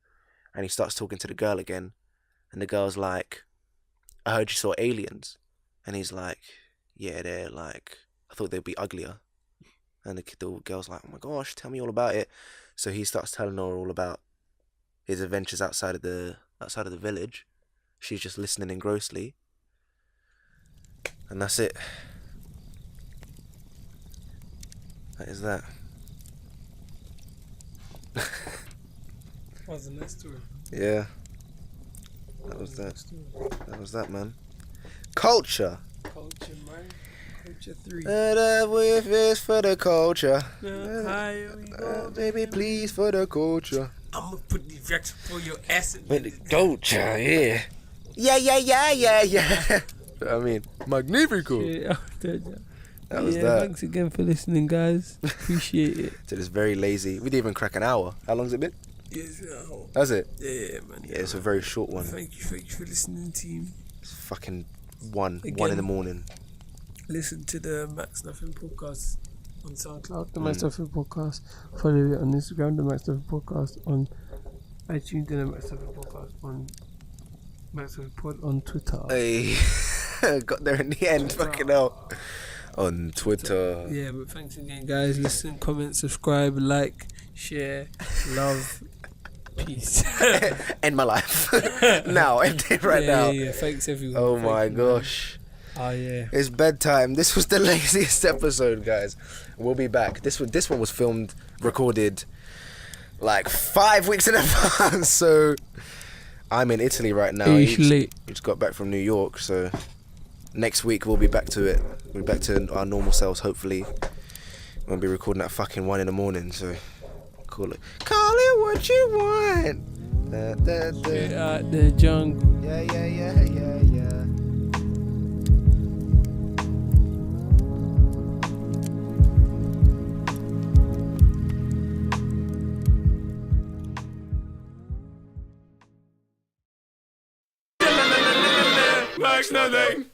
and he starts talking to the girl again, and the girl's like, "I heard you saw aliens," and he's like, "Yeah, they're like, I thought they'd be uglier," and the girl's like, "Oh my gosh, tell me all about it." So he starts telling her all about his adventures outside of the village. She's just listening engrossly, and that's it. That is that.
What's the next story?
Yeah. That was that. That was that, man. Culture.
Culture, man. Culture 3.
With this for the culture.
Here we go.
Baby, please for the culture.
I'ma put the reaction for your ass.
For the culture, yeah. Yeah. I mean, magnifico.
Yeah,
that was that.
Thanks again for listening, guys. Appreciate it.
So it's very lazy. We didn't even crack an hour. How long's it been?
Yes,
Has it?
Yeah, man.
Yeah, it's a very short one.
Thank you for listening, team.
It's fucking one in the morning.
Listen to the Max Nothing podcast on SoundCloud, the Max Nothing podcast. Follow it on Instagram, the Max Nothing podcast on iTunes, and the Max Nothing podcast on Max Nothing pod on Twitter.
Hey, got there in the end. Fucking hell. On Twitter.
Yeah, but thanks again, guys. Listen, comment, subscribe, like, share, love, peace.
End my life. Now, end it right now.
Yeah, thanks everyone.
Oh my gosh.
Oh yeah.
It's bedtime. This was the laziest episode, guys. We'll be back. This one was recorded like 5 weeks in advance. So I'm in Italy right now. We just got back from New York, so next week we'll be back to it. We'll be back to our normal selves, hopefully. We'll be recording at fucking 1 a.m, so call it what you want.
Straight out the jungle.
Yeah.
Max Nothing.